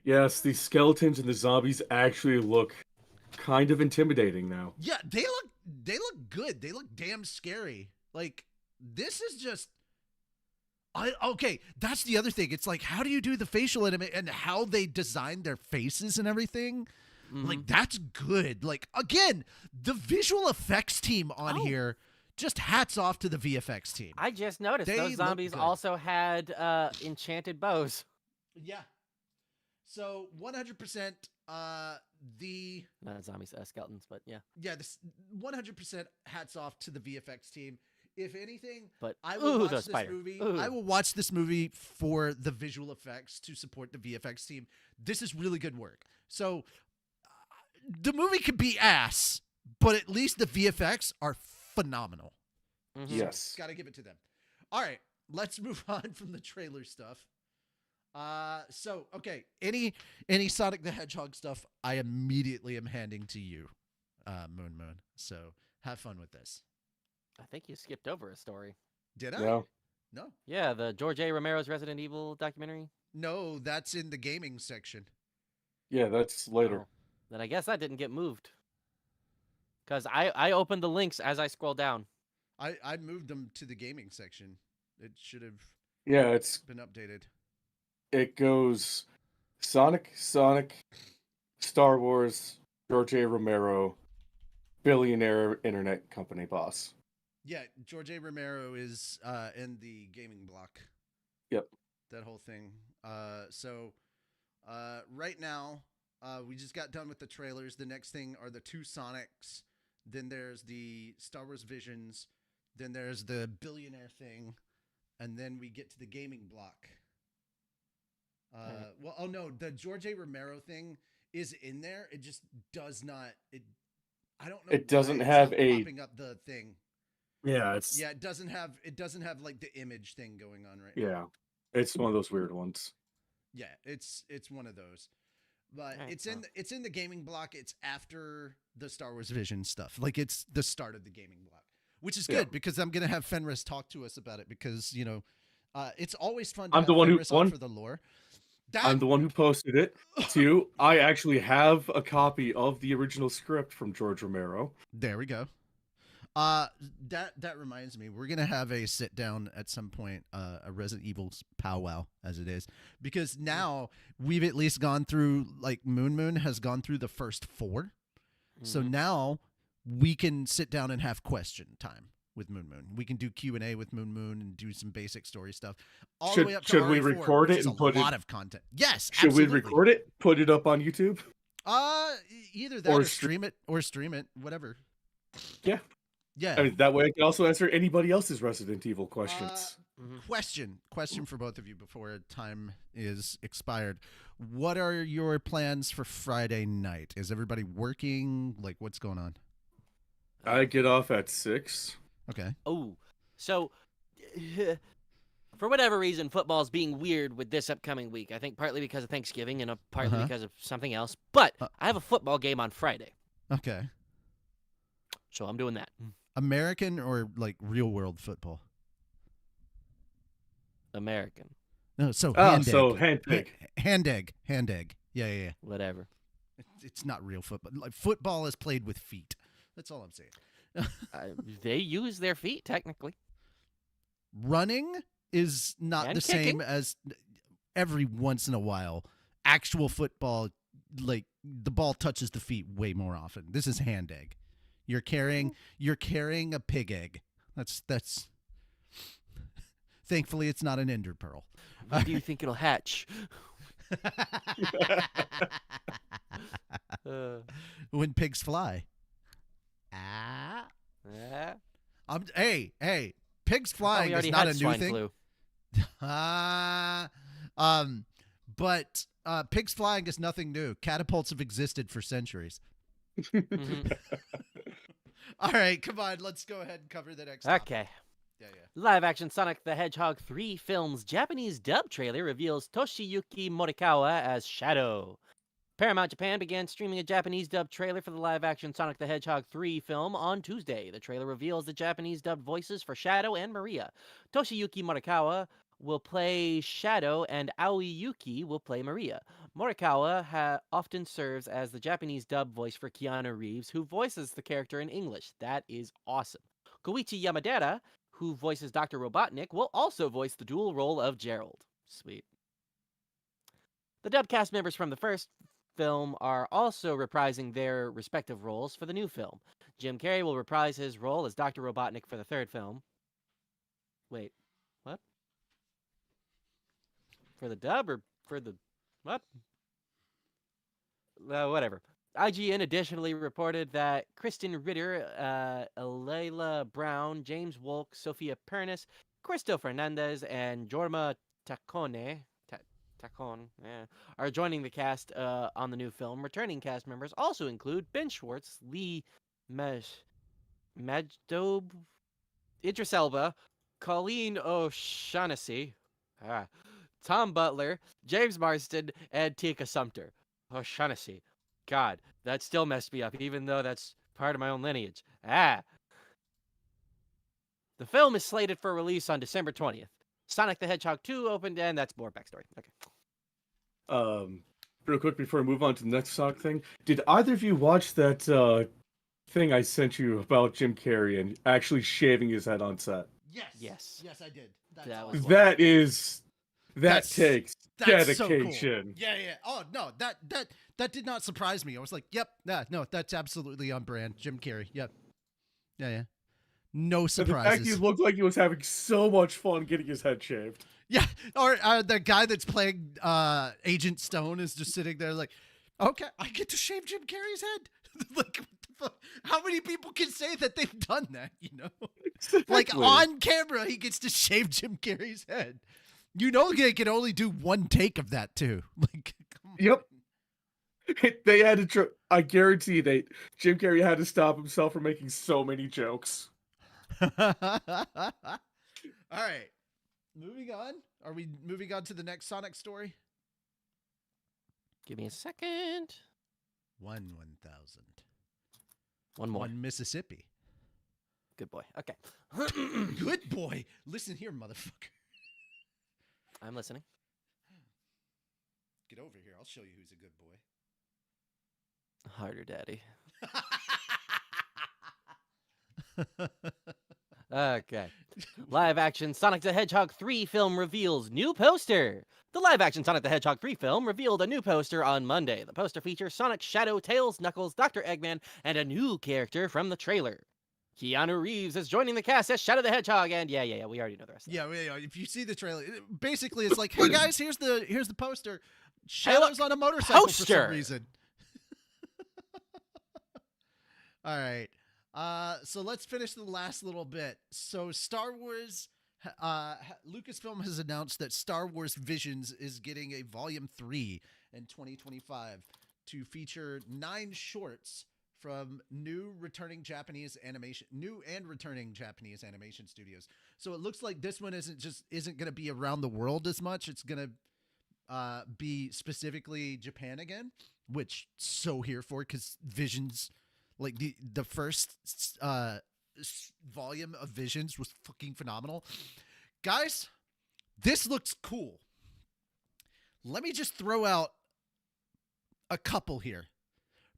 Yes, the skeletons and the zombies actually look kind of intimidating now. Yeah, they look good. They look damn scary. Like, this is just. Okay, that's the other thing. It's like, how do you do the facial animation and how they design their faces and everything? Like, that's good. Like, again, the visual effects team on here, just hats off to the VFX team. I just noticed They those look zombies good. also had enchanted bows. Yeah. So 100% the Not zombies, skeletons, but yeah. this 100% hats off to the VFX team. If anything, But I will watch the this spider. movie. Ooh. I will watch this movie for the visual effects to support the VFX team. This is really good work. So the movie could be ass, but at least the VFX are phenomenal. Mhm. Yes. Got to give it to them. All right, let's move on from the trailer stuff. So okay, any Sonic the Hedgehog stuff, I immediately am handing to you, Moon. So have fun with this. I think you skipped over a story. Did I? No. No. Yeah, the George A. Romero's Resident Evil documentary. No, that's in the gaming section. Yeah, that's later. Oh, then I guess that didn't get moved. Because I opened the links as I scroll down. I moved them to the gaming section. It should have Yeah, been updated. it goes Sonic, Star Wars, George A. Romero, billionaire internet company boss. Yeah, George A. Romero is in the gaming block. Yep. That whole thing. So right now, we just got done with the trailers. The next thing are the two Sonics. Then there's the Star Wars Visions. Then there's the billionaire thing. And then we get to the gaming block. Well, oh no, the George A. Romero thing is in there. It just does not. I don't know. It doesn't why it's have not a- popping up the thing. Yeah, it's Yeah, it doesn't have like the image thing going on right now. yeah. It's one of those weird ones. Yeah, it's one of those. But Alright, it's in the gaming block. It's after the Star Wars Vision stuff. Like, it's the start of the gaming block, which is good because I'm gonna have Fenris talk to us about it because it's always fun to I'm have the one who Fenris on won. for the lore. I'm the one who posted it too. I actually have a copy of the original script from George Romero. There we go. That reminds me, we're gonna have a sit down at some point, a Resident Evil powwow, as it is, because now we've at least gone through, like, Moon has gone through the first 4, so now we can sit down and have question time with Moon. We can do Q&A with Moon and do some basic story stuff. All the way up to Should we RE4, record which it is and a put it- lot of content. Yes, Should absolutely. we record it, put it up on YouTube? Either that Or or stream it, whatever. Yeah. Yeah. I mean, that way I can also answer anybody else's Resident Evil questions. Question for both of you before time is expired. What are your plans for Friday night? Is everybody working? Like, what's going on? I get off at 6. Okay. Oh, so for whatever reason, football's being weird with this upcoming week. I think partly because of Thanksgiving and partly Uh-huh. because of something else. But I have a football game on Friday, Okay. so I'm doing that. American or like real world football? American, No, so Oh, hand so egg. hand pig. Hand egg. Yeah. whatever. It's not real football. Like, football is played with feet. That's all I'm saying. They use their feet technically. Running is not And the same kicking. as every once in a while, actual football, like the ball touches the feet way more often. This is hand egg. You're carrying a pig egg. That's. Thankfully, it's not an ender pearl. When do you think it'll hatch? When pigs fly. Ah. Yeah. Hey, pigs We flying is already not had a new swine thing. flu. But pigs flying is nothing new. Catapults have existed for centuries. Mhm. All right, come on, let's go ahead and cover the next topic. Okay. Yeah. Live-action Sonic the Hedgehog 3 film's Japanese dub trailer reveals Toshiyuki Morikawa as Shadow. Paramount Japan began streaming a Japanese dub trailer for the live-action Sonic the Hedgehog 3 film on Tuesday. The trailer reveals the Japanese dubbed voices for Shadow and Maria. Toshiyuki Morikawa will play Shadow and Aoi Yuki will play Maria. Morikawa often serves as the Japanese dub voice for Keanu Reeves, who voices the character in English. That is awesome. Koichi Yamadera, who voices Dr. Robotnik, will also voice the dual role of Gerald. Sweet. The dub cast members from the first film are also reprising their respective roles for the new film. Jim Carrey will reprise his role as Dr. Robotnik for the third film. Wait, what? For the dub or for the what? Whatever. IGN additionally reported that Kristen Ritter, Alayla Brown, James Wolk, Sophia Pernis, Cristo Fernandez, and Jorma Tacone are joining the cast on the new film. Returning cast members also include Ben Schwartz, Lee Majdoub, Idris Elba, Colleen O'Shaughnessy, Tom Butler, James Marsden, and Tika Sumpter. O'Shaughnessy. God, that still messed me up, even though that's part of my own lineage. The film is slated for release on December 20th. Sonic the Hedgehog 2 opened, and that's more backstory. Okay. Real quick before I move on to the next Sonic thing, did either of you watch that thing I sent you about Jim Carrey and actually shaving his head on set? Yes. Yes, I did. That was That takes That's so cool. dedication. Yeah. Oh no, that did not surprise me. I was like, yep, no, that's absolutely on brand. Jim Carrey. Yep. Yeah. No And the fact surprises. he looked like he was having so much fun getting his head shaved. Yeah, or the guy that's playing Agent Stone is just sitting there like, okay, I get to shave Jim Carrey's head. Like, what the fuck? How many people can say that they've done that? You know, like Exactly. on camera, he gets to shave Jim Carrey's head. You know, they can only do one take of that too. Like, come on. Yep. They had to. I guarantee Jim Carrey had to stop himself from making so many jokes. All right, moving on. Are we moving on to the next Sonic story? Give me a second. 1,000. One more. One Mississippi. Good boy. Okay. Good boy. Listen here, motherfucker. I'm listening. Get over here. I'll show you who's a good boy. Harder, Daddy. Okay. Live-action Sonic the Hedgehog 3 film reveals new poster. The live-action Sonic the Hedgehog 3 film revealed a new poster on Monday. The poster features Sonic, Shadow, Tails, Knuckles, Dr. Eggman, and a new character from the trailer. Keanu Reeves is joining the cast as Shadow the Hedgehog, and yeah, we already know the rest of that. Yeah. If you see the trailer, basically it's like, hey guys, here's the poster. Shadow's on a motorcycle for poster! some reason. All right. So let's finish the last little bit. So Star Wars, Lucasfilm has announced that Star Wars Visions is getting a Volume 3 in 2025 to feature 9 shorts from new and returning Japanese animation studios. So it looks like this one isn't going to be around the world as much. It's going to be specifically Japan again, which so here for, because Visions, like the first volume of Visions was fucking phenomenal. Guys, this looks cool. Let me just throw out a couple here.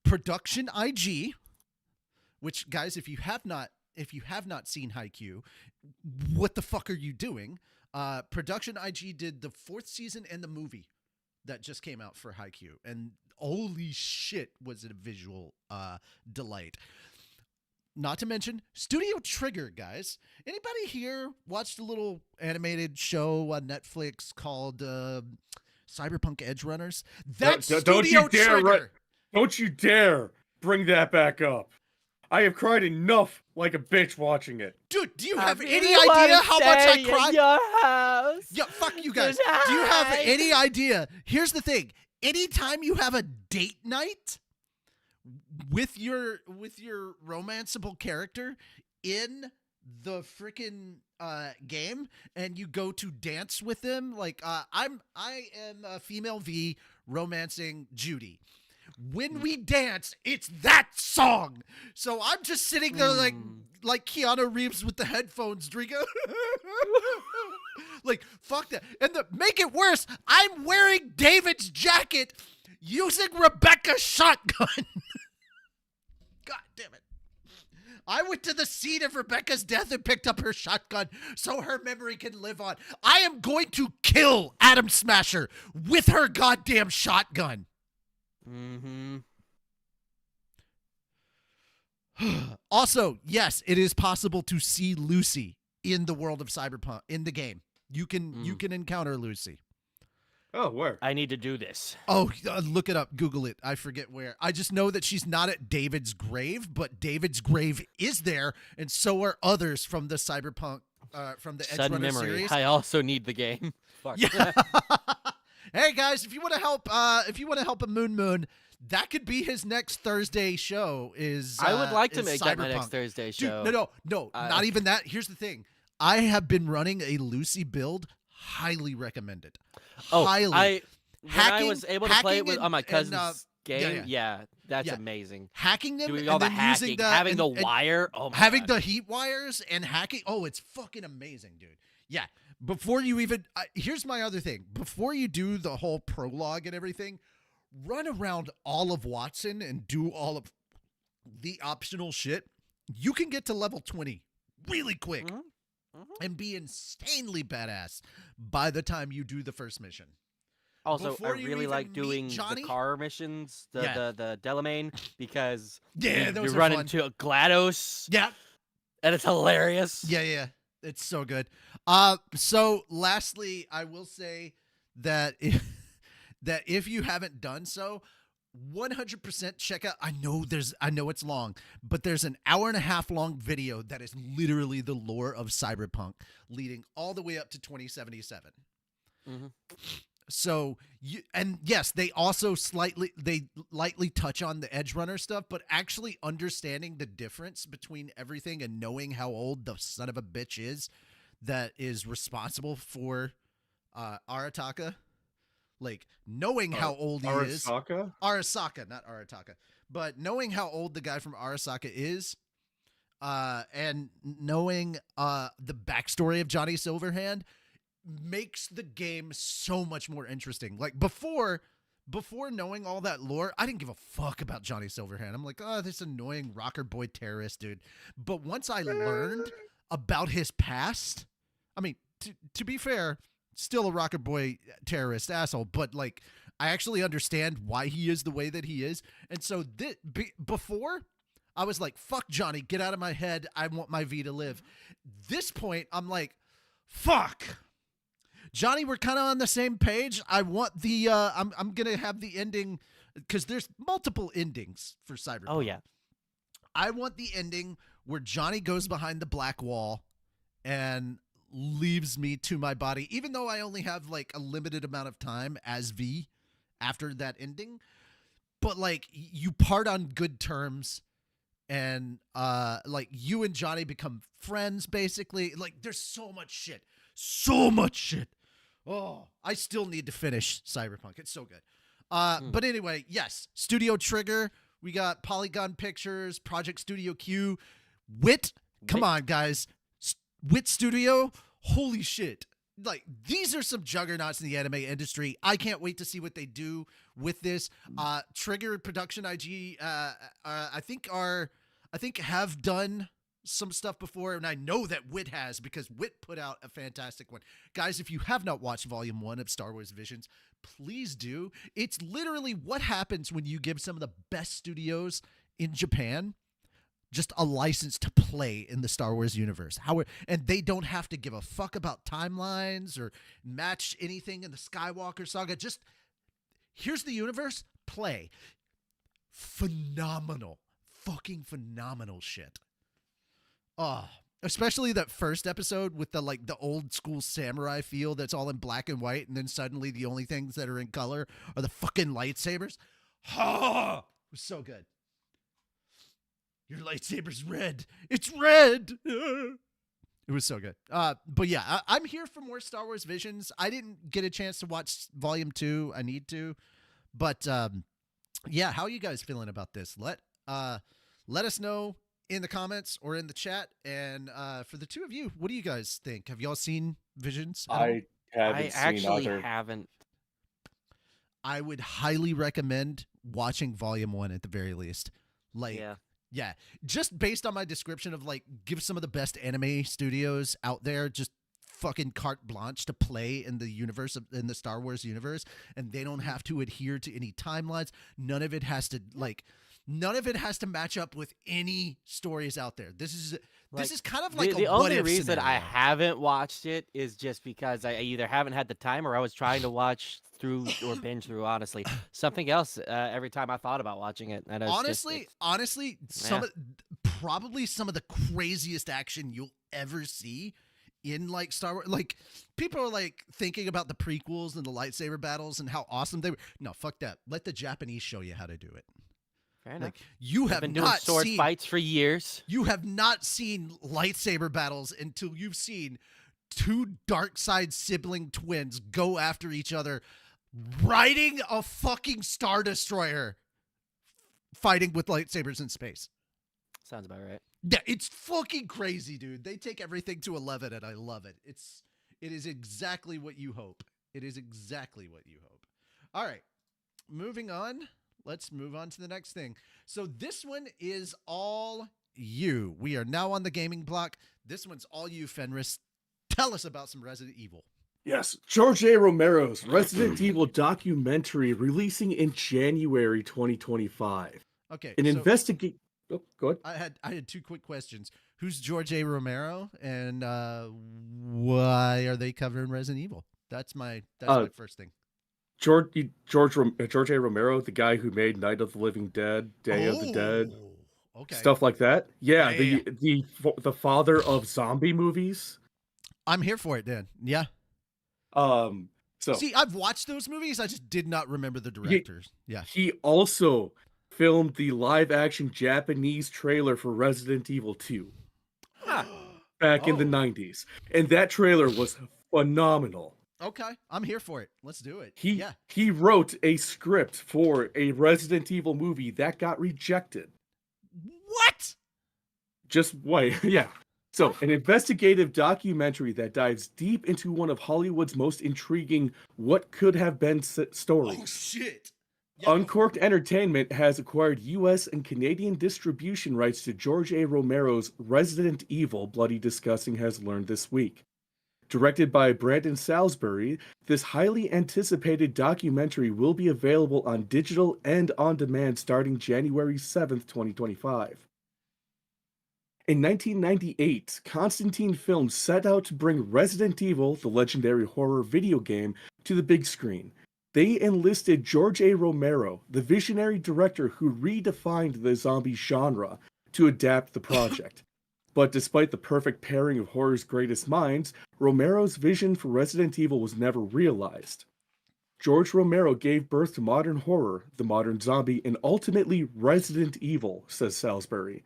Production IG, which, guys, if you have not seen Haikyuu, what the fuck are you doing? Production IG did the 4th season and the movie that just came out for Haikyuu, and holy shit, was it a visual delight. Not to mention Studio Trigger, guys. Anybody here watched a little animated show on Netflix called Cyberpunk Edge Runners? That's Studio Trigger. Don't you dare bring that back up. I have cried enough like a bitch watching it. Dude, do you have any idea how much I cried? Your house. Yeah, fuck you guys. Do you have any idea? Here's the thing. Anytime you have a date night with your romanceable character in the freaking game, and you go to dance with them, like I am a female V romancing Judy. When we dance, it's that song. So I'm just sitting there like Keanu Reeves with the headphones drinking. Like, fuck that. And make it worse, I'm wearing David's jacket using Rebecca's shotgun. God damn it. I went to the scene of Rebecca's death and picked up her shotgun so her memory can live on. I am going to kill Atom Smasher with her goddamn shotgun. Mm-hmm. Also, yes, it is possible to see Lucy in the world of Cyberpunk in the game. You can encounter Lucy. Oh, where? I need to do this. Oh, look it up. Google it. I forget where. I just know that she's not at David's grave, but David's grave is there, and so are others from the Cyberpunk, from the Edge Sudden Runner memory. series. I also need the game. Fuck. Yeah. Hey guys, if you want to help, a Moon, that could be his next Thursday show. I would like to is make Cyberpunk. that my next Thursday show. Dude, no, not even that. Here's the thing. I have been running a Lucy build. Highly recommended. Highly. When I was able to play it on my cousin's game, that's Yeah. amazing. Hacking them Doing and all the then hacking, using having the wire, having the heat wires and hacking. Oh, it's fucking amazing, dude. Yeah. Before you even, here's my other thing. Before you do the whole prologue and everything, run around all of Watson and do all of the optional shit. You can get to level 20 really quick and be insanely badass by the time you do the first mission. Also, Before I you really even like meet doing Johnny? the car missions, the Delamain, because Yeah, you those are run fun. into GLaDOS, Yeah. and it's hilarious. Yeah. It's so good. So lastly, I will say that if you haven't done so, 100% check out. I know it's long, but there's an 1.5 hour long video that is literally the lore of Cyberpunk, leading all the way up to 2077. Mm-hmm. So yes, they also lightly touch on the Edge Runner stuff, but actually understanding the difference between everything and knowing how old the son of a bitch is that is responsible for Arataka, like knowing how old he is. Arasaka, not Arataka, but knowing how old the guy from Arasaka is, and knowing the backstory of Johnny Silverhand makes the game so much more interesting. Like before knowing all that lore, I didn't give a fuck about Johnny Silverhand. I'm like, oh, this annoying rocker boy terrorist dude. But once I learned about his past, I mean, to be fair, still a rocker boy terrorist asshole, but like I actually understand why he is the way that he is. And so before I was like, fuck Johnny, get out of my head. I want my V to live. This point, I'm like, fuck. Johnny, we're kind of on the same page. I want the I'm gonna have the ending because there's multiple endings for Cyberpunk. Oh yeah. I want the ending where Johnny goes behind the black wall and leaves me to my body, even though I only have like a limited amount of time as V after that ending. But like you part on good terms and like you and Johnny become friends basically. Like there's so much shit. Oh, I still need to finish Cyberpunk. It's so good. But anyway, yes, Studio Trigger. We got Polygon Pictures, Project Studio Q, Wit. Come on, guys. Wit Studio. Holy shit. Like, these are some juggernauts in the anime industry. I can't wait to see what they do with this. Trigger Production IG, I think have done some stuff before, and I know that Wit has because Wit put out a fantastic one. Guys, if you have not watched Volume 1 of Star Wars Visions, please do. It's literally what happens when you give some of the best studios in Japan just a license to play in the Star Wars universe. And they don't have to give a fuck about timelines or match anything in the Skywalker saga. Just here's the universe, play. Phenomenal. Fucking phenomenal shit. Oh, especially that first episode with the old school samurai feel that's all in black and white, and then suddenly the only things that are in color are the fucking lightsabers. Oh, it was so good. Your lightsaber's red. It's red. It was so good. But yeah, I'm here for more Star Wars Visions. I didn't get a chance to watch Volume 2. I need to. But yeah, how are you guys feeling about this? Let us know in the comments or in the chat. And for the two of you, what do you guys think? Have y'all seen Visions? I haven't actually seen either. haven't. I would highly recommend watching Volume 1 at the very least. Yeah, just based on my description of give some of the best anime studios out there just fucking carte blanche to play in the universe in the Star Wars universe, and they don't have to adhere to any timelines. None of it has to match up with any stories out there. This is kind of like the a only what if reason scenario. I haven't watched it is just because I either haven't had the time or I was trying to watch through or binge through, honestly, something else every time I thought about watching it. And honestly, probably some of the craziest action you'll ever see in Star Wars. People are thinking about the prequels and the lightsaber battles and how awesome they were. No, fuck that. Let the Japanese show you how to do it. Fair enough. You have been doing not sword seen fights for years. You have not seen lightsaber battles until you've seen two dark side sibling twins go after each other, riding a fucking Star Destroyer, fighting with lightsabers in space. Sounds about right. Yeah, it's fucking crazy, dude. They take everything to 11, and I love it. It is exactly what you hope. It is exactly what you hope. All right, moving on. Let's move on to the next thing. So this one is all you. We are now on the gaming block. This one's all you, Fenris. Tell us about some Resident Evil. Yes, George A. Romero's Resident Evil documentary releasing in January 2025. Okay. Investigate. Oh, go ahead. I had two quick questions. Who's George A. Romero, and why are they covering Resident Evil? That's my first thing. George A. Romero, the guy who made Night of the Living Dead, Day of the Dead, okay, stuff like that. Yeah, yeah. The father of zombie movies. I'm here for it, Dan. Yeah. So see, I've watched those movies. I just did not remember the directors. Yeah. He also filmed the live-action Japanese trailer for Resident Evil 2 back in the 90s, and that trailer was phenomenal. Okay, I'm here for it. Let's do it. He wrote a script for a Resident Evil movie that got rejected. What? Just wait, yeah. So, an investigative documentary that dives deep into one of Hollywood's most intriguing what could have been stories. Oh shit. Yeah. Uncorked Entertainment has acquired U.S. and Canadian distribution rights to George A. Romero's Resident Evil, Bloody Disgusting has learned this week. Directed by Brandon Salisbury, this highly anticipated documentary will be available on digital and on demand starting January 7th, 2025. In 1998, Constantine Films set out to bring Resident Evil, the legendary horror video game, to the big screen. They enlisted George A. Romero, the visionary director who redefined the zombie genre, to adapt the project. But despite the perfect pairing of horror's greatest minds, Romero's vision for Resident Evil was never realized. George Romero gave birth to modern horror, the modern zombie, and ultimately Resident Evil, says Salisbury.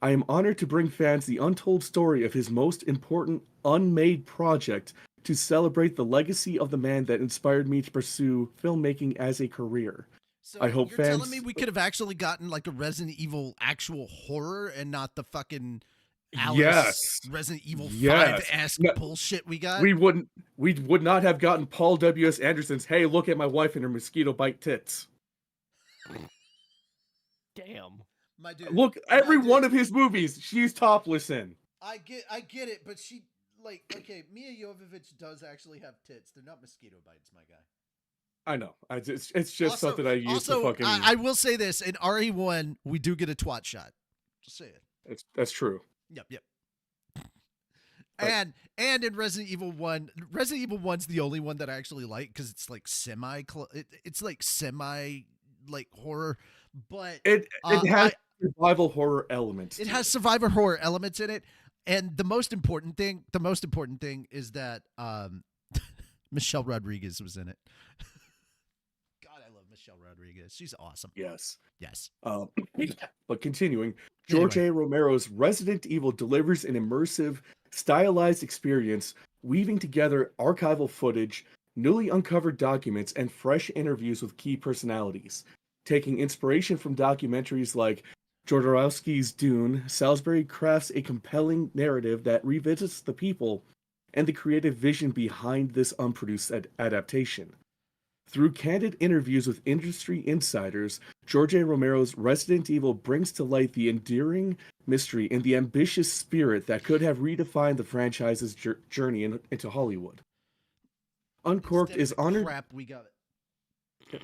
I am honored to bring fans the untold story of his most important unmade project to celebrate the legacy of the man that inspired me to pursue filmmaking as a career. So I hope you're fans... telling me we could have actually gotten a Resident Evil actual horror and not the fucking Alice Resident Evil 5-esque bullshit we got? We would not have gotten Paul W.S. Anderson's, hey, look at my wife and her mosquito bite tits. Damn. My dude. Look, every one of his movies, she's topless in. I get it, but she okay. Mia Jovovich does actually have tits. They're not mosquito bites, my guy. I know. It's just something I use to fucking. I will say this: in RE1, we do get a twat shot. Just say it. That's true. Yep. And in Resident Evil 1, Resident Evil 1's the only one that I actually like because it's like semi horror, but it has survival horror elements. It has survivor horror elements in it, and the most important thing is that Michelle Rodriguez was in it. God, I love Michelle Rodriguez. She's awesome. Yes. But continuing, George A. Romero's Resident Evil delivers an immersive, stylized experience, weaving together archival footage, newly uncovered documents, and fresh interviews with key personalities. Taking inspiration from documentaries like Jodorowsky's Dune, Salisbury crafts a compelling narrative that revisits the people and the creative vision behind this unproduced adaptation. Through candid interviews with industry insiders, George A. Romero's Resident Evil brings to light the enduring mystery and the ambitious spirit that could have redefined the franchise's journey into Hollywood. Uncorked is honored. Crap, we got it.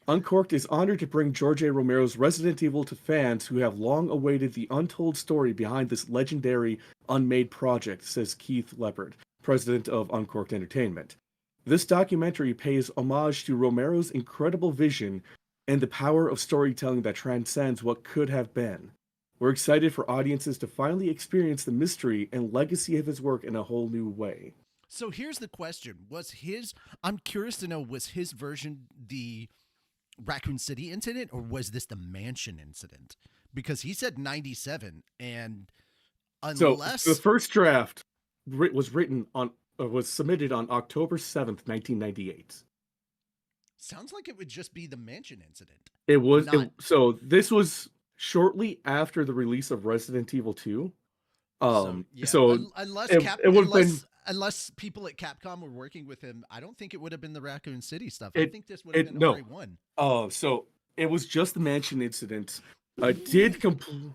Uncorked is honored to bring George A. Romero's Resident Evil to fans who have long awaited the untold story behind this legendary unmade project, says Keith Leopard, president of Uncorked Entertainment. This documentary pays homage to Romero's incredible vision and the power of storytelling that transcends what could have been. We're excited for audiences to finally experience the mystery and legacy of his work in a whole new way. So here's the question. I'm curious to know, was his version the Raccoon City incident or was this the Mansion incident? Because he said 97 and unless... So the first draft was submitted on October 7th, 1998. Sounds like it would just be the Mansion incident. It was so this was shortly after the release of Resident Evil 2. Unless people at Capcom were working with him, I don't think it would have been the Raccoon City stuff. I think this would have been RE1. Oh, so it was just the Mansion incident. It did completely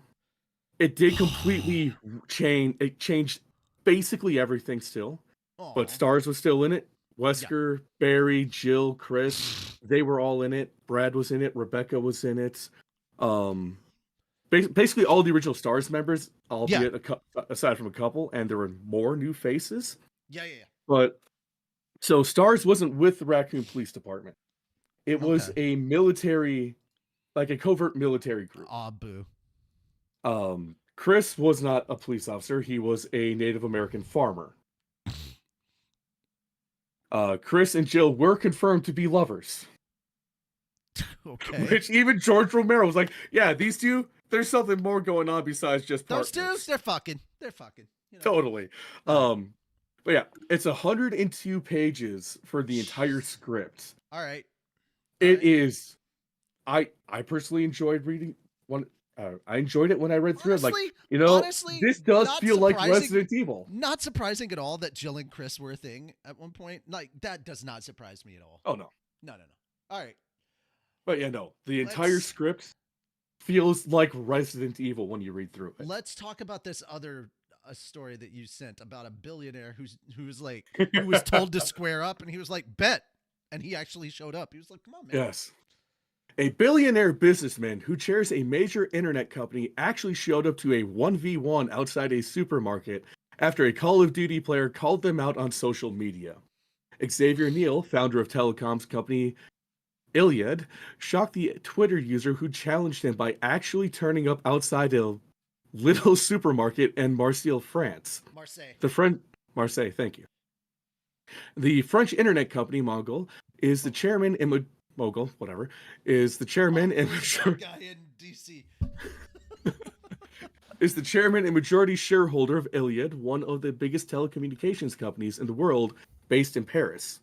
change. It changed basically everything still. Aww. But Stars was still in it. Wesker, Barry, Jill, Chris, they were all in it. Brad was in it. Rebecca was in it. Basically all the original Stars members, albeit aside from a couple, and there were more new faces. Yeah. But so Stars wasn't with the Raccoon Police Department. It was a military, like a covert military group. Aw, boo. Chris was not a police officer. He was a Native American farmer. Chris and Jill were confirmed to be lovers. Okay. Which even George Romero was like, yeah, these two, there's something more going on besides just partners. Those two, they're fucking. You know? Totally. But yeah, it's 102 pages for the entire script. All right. It is. I personally enjoyed reading one. I enjoyed it when I read through it. Like, honestly, this does feel like Resident Evil. Not surprising at all that Jill and Chris were a thing at one point. Like, that does not surprise me at all. Oh, no. No. All right. But yeah, no. The entire script feels like Resident Evil when you read through it. Let's talk about this other story that you sent about a billionaire who was told to square up, and he was like, bet. And he actually showed up. He was like, come on, man. Yes. A billionaire businessman who chairs a major internet company actually showed up to a 1v1 outside a supermarket after a Call of Duty player called them out on social media. Xavier Neal, founder of telecoms company Iliad, shocked the Twitter user who challenged him by actually turning up outside a little supermarket in Marseille, France. Marseille, thank you. The French internet company Mogul is the chairman and Mogul, whatever, is the chairman and guy in DC. is the chairman and majority shareholder of Iliad, one of the biggest telecommunications companies in the world, based in Paris.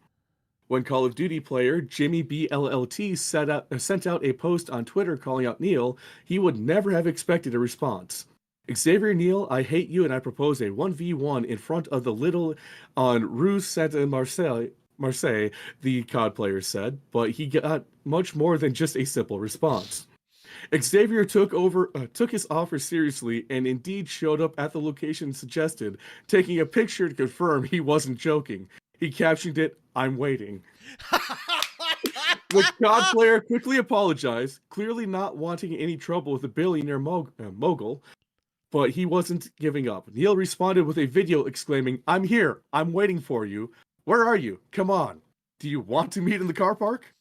When Call of Duty player Jimmy BLLT sent out a post on Twitter calling out Neal, he would never have expected a response. Xavier Neal, I hate you and I propose a 1v1 in front of the little on Rue Marseille, the COD player said, but he got much more than just a simple response. Xavier took his offer seriously and indeed showed up at the location suggested, taking a picture to confirm he wasn't joking. He captioned it, "I'm waiting." The COD player quickly apologized, clearly not wanting any trouble with the billionaire mogul, but he wasn't giving up. Neil responded with a video exclaiming, "I'm here. I'm waiting for you. Where are you? Come on. Do you want to meet in the car park?"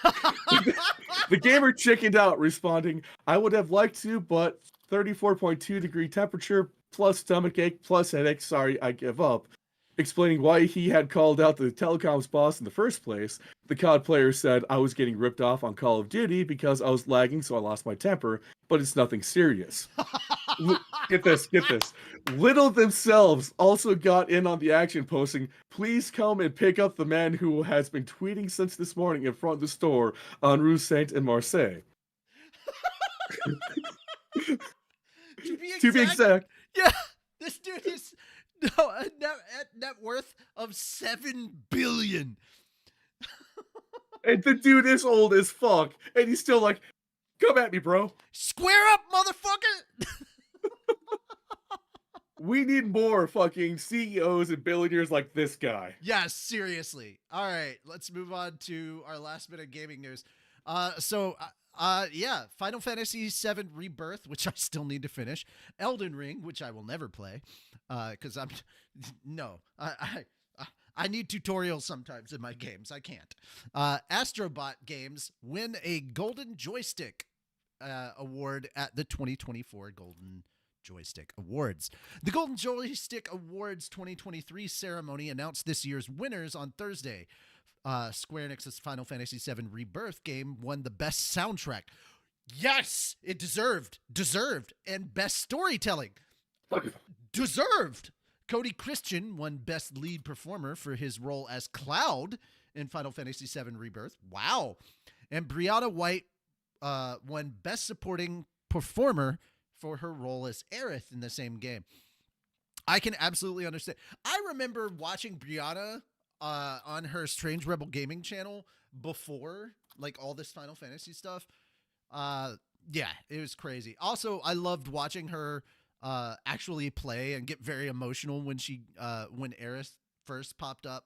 The gamer chickened out, responding, "I would have liked to, but 34.2-degree temperature, plus stomachache, plus headache. Sorry, I give up." Explaining why he had called out the telecoms boss in the first place, the COD player said, "I was getting ripped off on Call of Duty because I was lagging, so I lost my temper, but it's nothing serious." Get this. Little themselves also got in on the action, posting, "Please come and pick up the man who has been tweeting since this morning in front of the store on Rue Saint and Marseille." To be exact. Yeah, this dude is a net worth of $7 billion. And the dude is old as fuck, and he's still like, "Come at me, bro. Square up, motherfucker." We need more fucking CEOs and billionaires like this guy." Yes, seriously. All right, let's move on to our last bit of gaming news. Yeah, Final Fantasy VII Rebirth, which I still need to finish. Elden Ring, which I will never play, because I need tutorials sometimes in my games. I can't. Astrobot games win a Golden Joystick award at the 2024 Golden Joystick Awards. The Golden Joystick Awards 2023 ceremony announced this year's winners on Thursday. Square Enix's Final Fantasy VII Rebirth game won the best soundtrack. Yes, it deserved, and best storytelling. Deserved. Cody Christian won best lead performer for his role as Cloud in Final Fantasy VII Rebirth. Wow. And Brianna White won best supporting performer for her role as Aerith in the same game. I can absolutely understand. I remember watching Brianna on her Strange Rebel Gaming channel before, like, all this Final Fantasy stuff. Yeah, it was crazy. Also, I loved watching her actually play and get very emotional when when Aerith first popped up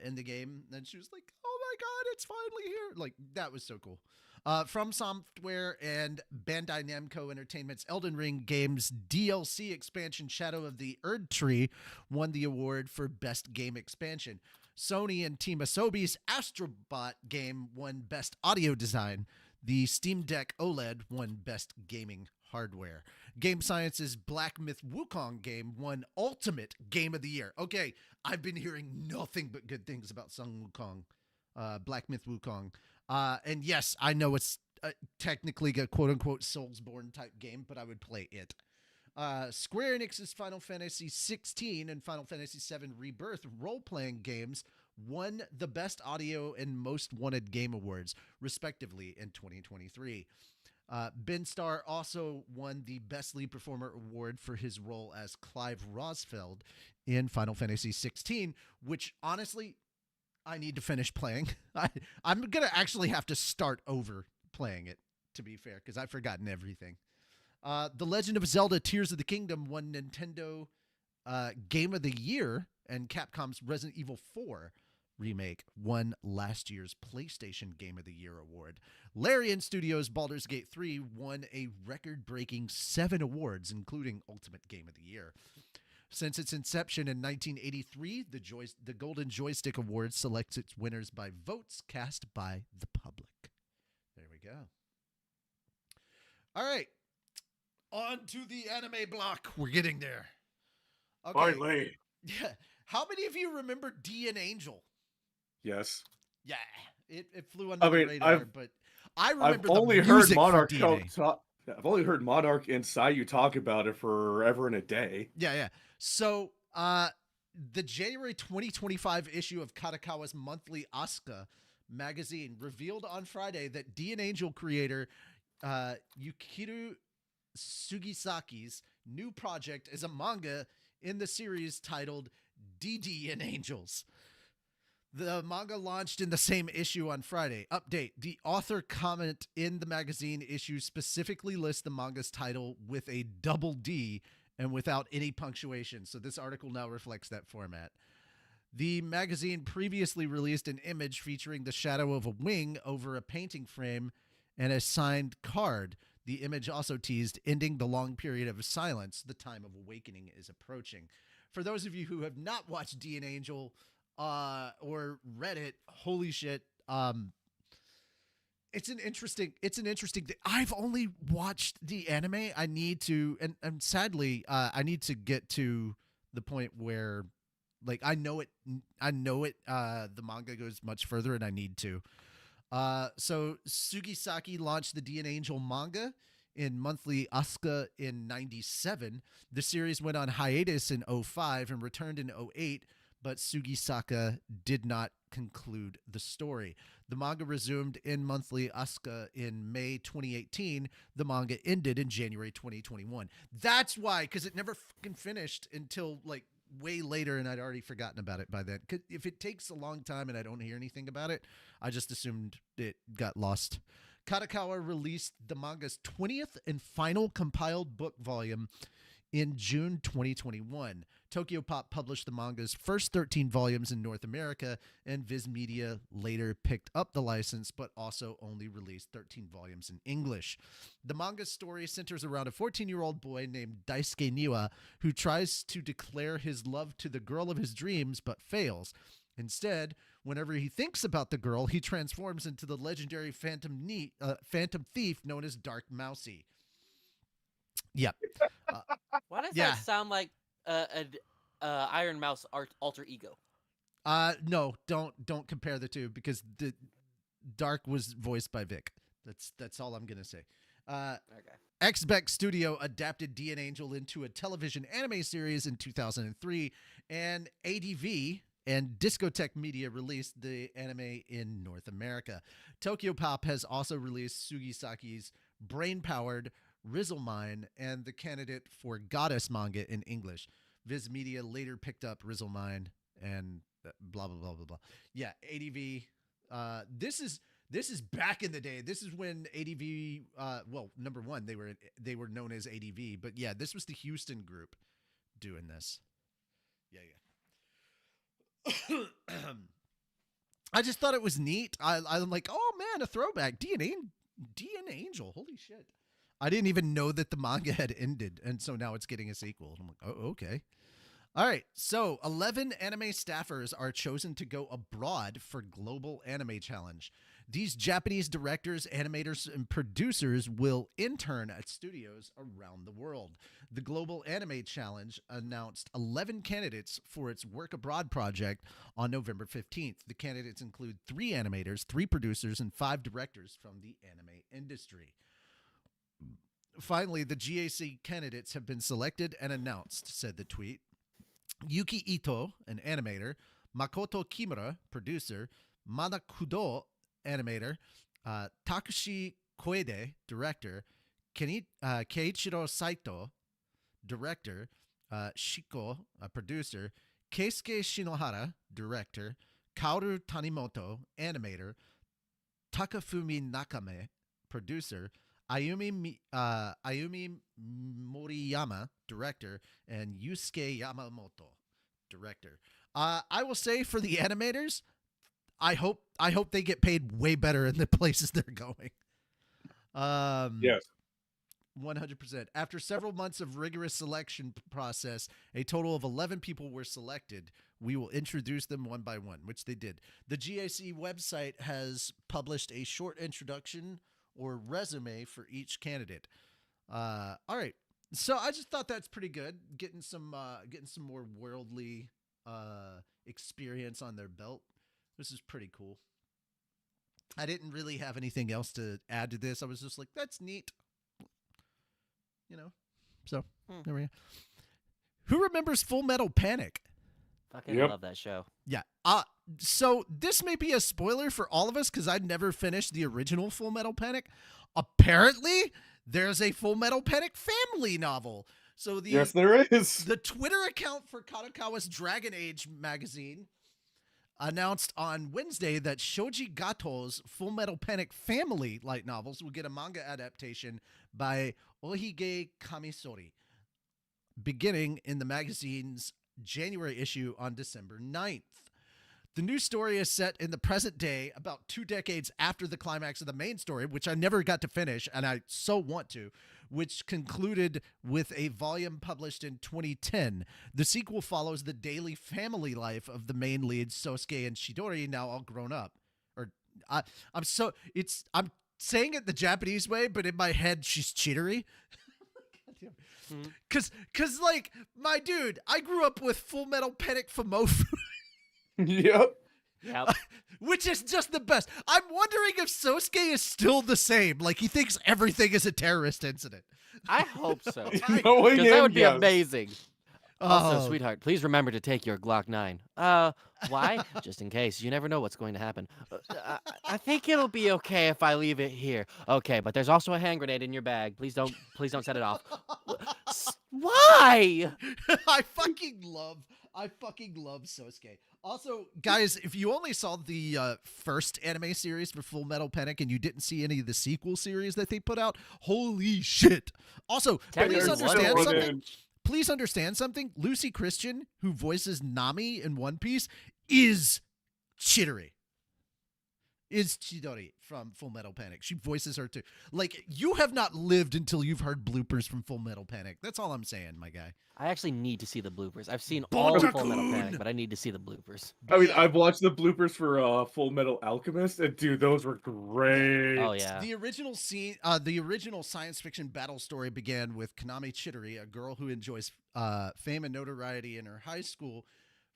in the game. And she was like, "Oh my god, it's finally here!" Like, that was so cool. From Software and Bandai Namco Entertainment's Elden Ring game's DLC expansion Shadow of the Erd Tree won the award for Best Game Expansion. Sony and Team Asobi's Astrobot game won Best Audio Design. The Steam Deck OLED won Best Gaming Hardware. Game Science's Black Myth Wukong game won Ultimate Game of the Year. Okay, I've been hearing nothing but good things about Sung Wukong, Black Myth Wukong. And yes, I know it's technically a quote-unquote Soulsborne type game, but I would play it. Square Enix's Final Fantasy XVI and Final Fantasy VII Rebirth role-playing games won the Best Audio and Most Wanted Game Awards, respectively, in 2023. Ben Starr also won the Best Lead Performer Award for his role as Clive Rosfeld in Final Fantasy XVI, which, honestly, I need to finish playing. I'm going to actually have to start over playing it, to be fair, because I've forgotten everything. The Legend of Zelda Tears of the Kingdom won Nintendo Game of the Year, and Capcom's Resident Evil 4 remake won last year's PlayStation Game of the Year award. Larian Studios' Baldur's Gate 3 won a record-breaking 7 awards, including Ultimate Game of the Year. Since its inception in 1983, the Golden Joystick Award selects its winners by votes cast by the public. There we go. All right. On to the anime block. We're getting there. Okay. Finally. Yeah. How many of you remember D and Angel? Yes. Yeah. It flew under the radar, but I remember I've only the heard music Monarch for DNA. I've only heard Monarch and Sayu talk about it forever and a day. Yeah. So, the January 2025 issue of Kodokawa's monthly Asuka magazine revealed on Friday that D and Angel creator Yukiru Sugisaki's new project is a manga in the series titled DD and Angels. The manga launched in the same issue on Friday. Update. The author comment in the magazine issue specifically lists the manga's title with a double D and without any punctuation. So this article now reflects that format. The magazine previously released an image featuring the shadow of a wing over a painting frame and a signed card. The image also teased ending the long period of silence. The time of awakening is approaching. For those of you who have not watched D and Angel or read it, holy shit. It's an interesting thing. I've only watched the anime. I need to, and sadly, I need to get to the point where, like, I know it. The manga goes much further, and I need to. So Sugisaki launched the D and Angel manga in monthly Asuka in 97. The series went on hiatus in 05 and returned in 08, but Sugisaka did not conclude the story. The manga resumed in monthly Asuka in May 2018. The manga ended in January 2021. That's why, because it never fucking finished until like way later, and I'd already forgotten about it by then. If it takes a long time and I don't hear anything about it, I just assumed it got lost. Kodokawa released the manga's 20th and final compiled book volume in June 2021. Tokyo Pop published the manga's first 13 volumes in North America, and Viz Media later picked up the license, but also only released 13 volumes in English. The manga's story centers around a 14-year-old boy named Daisuke Niwa, who tries to declare his love to the girl of his dreams, but fails. Instead, whenever he thinks about the girl, he transforms into the legendary phantom thief known as Dark Mousy. Yep. Why does that sound like an Iron Mouse alter ego? No, don't compare the two, because the Dark was voiced by Vic. That's all I'm gonna say. Okay. Xbeck Studio adapted D and Angel into a television anime series in 2003, and ADV and Discotek Media released the anime in North America. Tokyo Pop has also released Sugisaki's brain-powered Rizzlemine and the candidate for Goddess manga in English. Viz Media later picked up Rizzlemine and blah blah blah blah blah. Yeah, ADV. This is back in the day. This is when ADV. Well, number one, they were known as ADV, but yeah, this was the Houston group doing this. Yeah. I just thought it was neat. I'm like, oh man, a throwback. D and Angel. Holy shit. I didn't even know that the manga had ended, and so now it's getting a sequel. I'm like, oh, okay. All right, so 11 anime staffers are chosen to go abroad for Global Anime Challenge. These Japanese directors, animators, and producers will intern at studios around the world. The Global Anime Challenge announced 11 candidates for its Work Abroad project on November 15th. The candidates include 3 animators, 3 producers, and 5 directors from the anime industry. Finally, the GAC candidates have been selected and announced, said the tweet. Yuki Ito, an animator, Makoto Kimura, producer, Mana Kudo, animator, Takashi Koide, director, Keiichiro Saito, director, Shiko, a producer, Keisuke Shinohara, director, Kaoru Tanimoto, animator, Takafumi Nakame, producer, Ayumi Moriyama, director, and Yusuke Yamamoto, director. I will say, for the animators, I hope they get paid way better in the places they're going. Yes. 100%. After several months of rigorous selection process, a total of 11 people were selected. We will introduce them one by one, which they did. The GAC website has published a short introduction or resume for each candidate. All right. So I just thought that's pretty good. Getting some more worldly experience on their belt. This is pretty cool. I didn't really have anything else to add to this. I was just like, that's neat. You know. So there we go. Who remembers Full Metal Panic? Fucking love that show. Yeah. So this may be a spoiler for all of us because I've never finished the original Full Metal Panic. Apparently, there's a Full Metal Panic family novel. So yes, there is. The Twitter account for Kadokawa's Dragon Age magazine announced on Wednesday that Shoji Gato's Full Metal Panic family light novels will get a manga adaptation by Ohige Kamisori, beginning in the magazine's January issue on December 9th. The new story is set in the present day, about 2 decades after the climax of the main story, which I never got to finish, and I so want to, which concluded with a volume published in 2010. The sequel follows the daily family life of the main leads, Sosuke and Chidori, now all grown up. I'm saying it the Japanese way, but in my head, she's Chidori. Cause like, my dude, I grew up with Full Metal Panic Famofu. Yep. Which is just the best. I'm wondering if Sosuke is still the same. Like, he thinks everything is a terrorist incident. I hope so. Knowing Because that him, would be yes. amazing. Also, Oh. sweetheart, please remember to take your Glock 9. Why? Just in case. You never know what's going to happen. I think it'll be okay if I leave it here. Okay, but there's also a hand grenade in your bag. Please don't set it off. Why? I fucking love Sosuke. Also, guys, if you only saw the first anime series for Full Metal Panic and you didn't see any of the sequel series that they put out, holy shit. Also, please There's understand one. something. Please understand something. Lucy Christian, who voices Nami in One Piece, is Chidori. Is Chidori from Full Metal Panic. She voices her too. Like, you have not lived until you've heard bloopers from Full Metal Panic. That's all I'm saying, my guy. I actually need to see the bloopers. I've seen all of Full Metal Bonta-kun! Panic, but I need to see the bloopers. I mean, I've watched the bloopers for Full Metal Alchemist, and dude, those were great. Oh yeah. The original science fiction battle story began with Kaname Chidori, a girl who enjoys fame and notoriety in her high school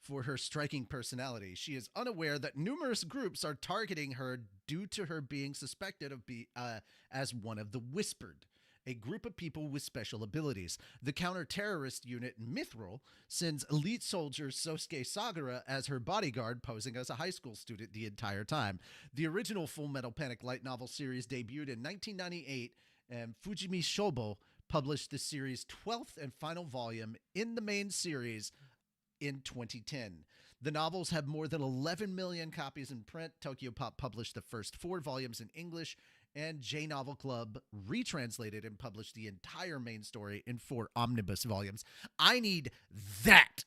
for her striking personality. She is unaware that numerous groups are targeting her due to her being suspected of as one of the Whispered, a group of people with special abilities. The counter-terrorist unit Mithril sends elite soldier Sosuke Sagara as her bodyguard, posing as a high school student the entire time. The original Full Metal Panic light novel series debuted in 1998, and Fujimi Shobo published the series' 12th and final volume in the main series in 2010. The novels have more than 11 million copies in print. Tokyo Pop published the first 4 volumes in English, and J Novel Club retranslated and published the entire main story in 4 omnibus volumes. I need that.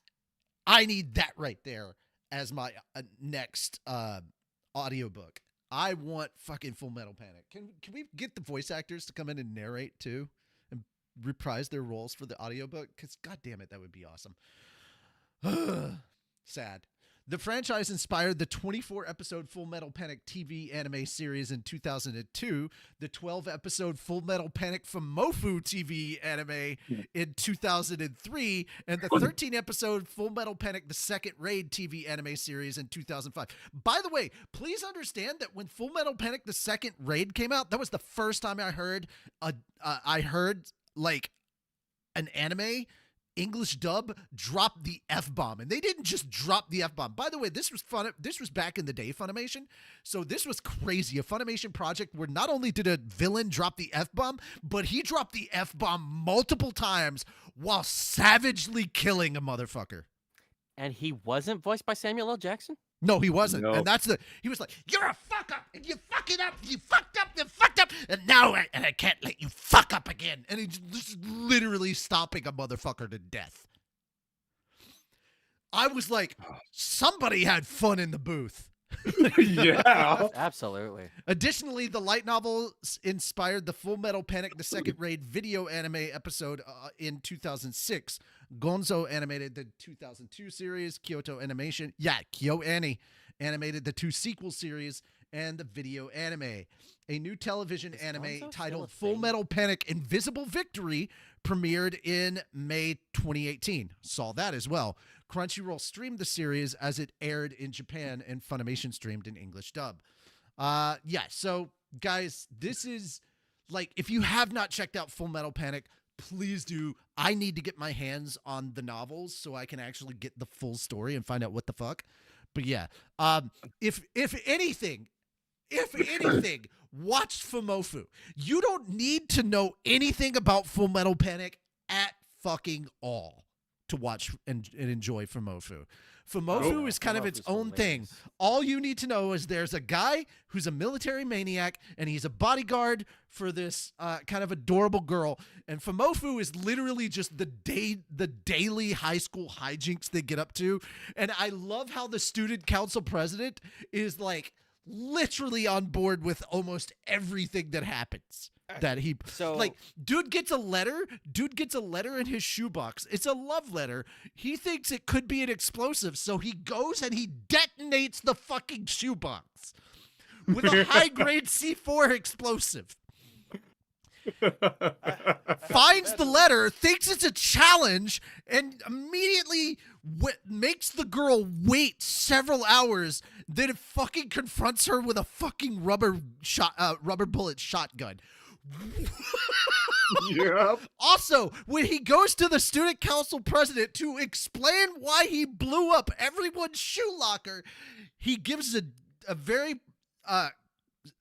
I need that right there as my next audiobook. I want fucking Full Metal Panic. Can we get the voice actors to come in and narrate too and reprise their roles for the audiobook? Because god damn it, that would be awesome. Sad. The franchise inspired the 24-episode Full Metal Panic TV anime series in 2002, the 12-episode Full Metal Panic from Mofu TV anime in 2003, and the 13-episode Full Metal Panic the Second Raid TV anime series in 2005. By the way, please understand that when Full Metal Panic the Second Raid came out, that was the first time I heard like an anime English dub drop the F-bomb. And they didn't just drop the F-bomb. By the way, this was back in the day, Funimation. So this was crazy. A Funimation project where not only did a villain drop the F-bomb, but he dropped the F-bomb multiple times while savagely killing a motherfucker. And he wasn't voiced by Samuel L. Jackson? No, he wasn't. No. And he was like, you're a fuck up, and you fucking up, you fucked up, and now I can't let you fuck up again. And he's just literally stopping a motherfucker to death. I was like, somebody had fun in the booth. Yeah. Absolutely. Additionally, the light novels inspired the Full Metal Panic the Second Raid video anime episode in 2006. Gonzo animated the 2002 series. Kyoto Animation, Kyo Annie animated the 2 sequel series and the video anime. A new television anime Gonzo still a titled Full thing? Metal Panic Invisible Victory premiered in May 2018. Saw that as well. Crunchyroll streamed the series as it aired in Japan, and Funimation streamed in English dub. So guys, this is like, if you have not checked out Full Metal Panic, please do. I need to get my hands on the novels so I can actually get the full story and find out what the fuck. But yeah, if anything, watch Fumofu. You don't need to know anything about Full Metal Panic at fucking all to watch and enjoy Fumofu. Fumofu is kind of its Fumofu's own thing. hilarious. All you need to know is there's a guy who's a military maniac, and he's a bodyguard for this kind of adorable girl. And Fumofu is literally just the daily high school hijinks they get up to. And I love how the student council president is like literally on board with almost everything that happens. That he So- like, dude gets a letter in his shoebox. It's a love letter. He thinks it could be an explosive, so he goes and he detonates the fucking shoebox with a high grade C4 explosive. Finds the letter, thinks it's a challenge, and immediately makes the girl wait several hours. Then it fucking confronts her with a fucking rubber bullet shotgun. Yep. Also, when he goes to the student council president to explain why he blew up everyone's shoe locker, he gives a very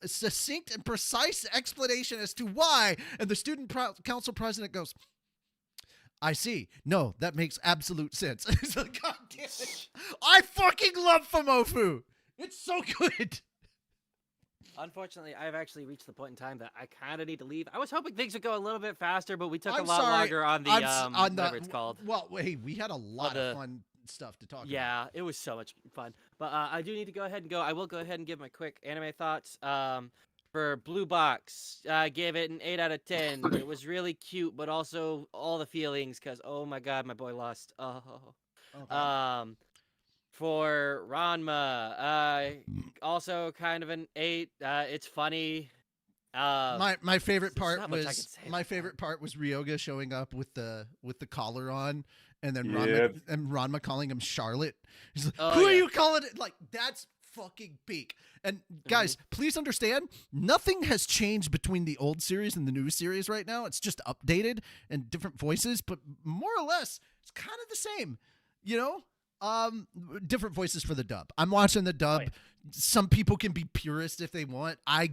succinct and precise explanation as to why. And the student council president goes, I see. No, that makes absolute sense. He's like, God damn it. I fucking love Fumofu. It's so good. Unfortunately, I've actually reached the point in time that I kind of need to leave. I was hoping things would go a little bit faster, but we took I'm a lot sorry. longer on the whatever it's called. Well, wait, we had a lot the- of fun stuff to talk about. Yeah, it was so much fun. But I do need to go ahead and go. I will go ahead and give my quick anime thoughts. For Blue Box, I gave it an 8 out of 10. It was really cute, but also all the feelings, because, oh my god, my boy lost. Oh. Okay. For Ranma, also kind of an 8. It's funny. My favorite there's part not much I was can say my about favorite part was Ryoga showing up with the collar on, and then Yep. Ranma calling him Charlotte. He's like, Oh, "Who are yeah. you calling it?" Like, that's fucking peak. And guys, please understand, nothing has changed between the old series and the new series right now. It's just updated and different voices, but more or less, it's kind of the same. You know, different voices for the dub. I'm watching the dub. Oh, yeah. Some people can be purists if they want. I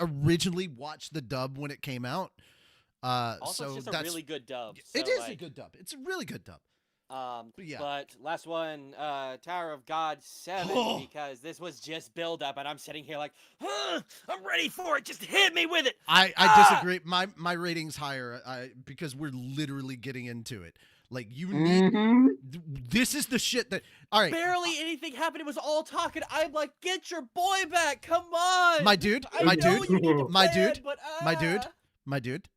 originally watched the dub when it came out. Also, So it's just a that's really good dub. it so, is a like, good dub. It's a really good dub. But yeah. But last one, Tower of God 7, Oh. because this was just build up, and I'm sitting here like, I'm ready for it. Just hit me with it. I Ah! disagree. My rating's higher because we're literally getting into it. Like, you need Mhm. this is the shit that all right. Barely anything happened. It was all talking. I'm like, get your boy back. Come on. My dude, I my know dude, you need to my plan, dude, but, my dude.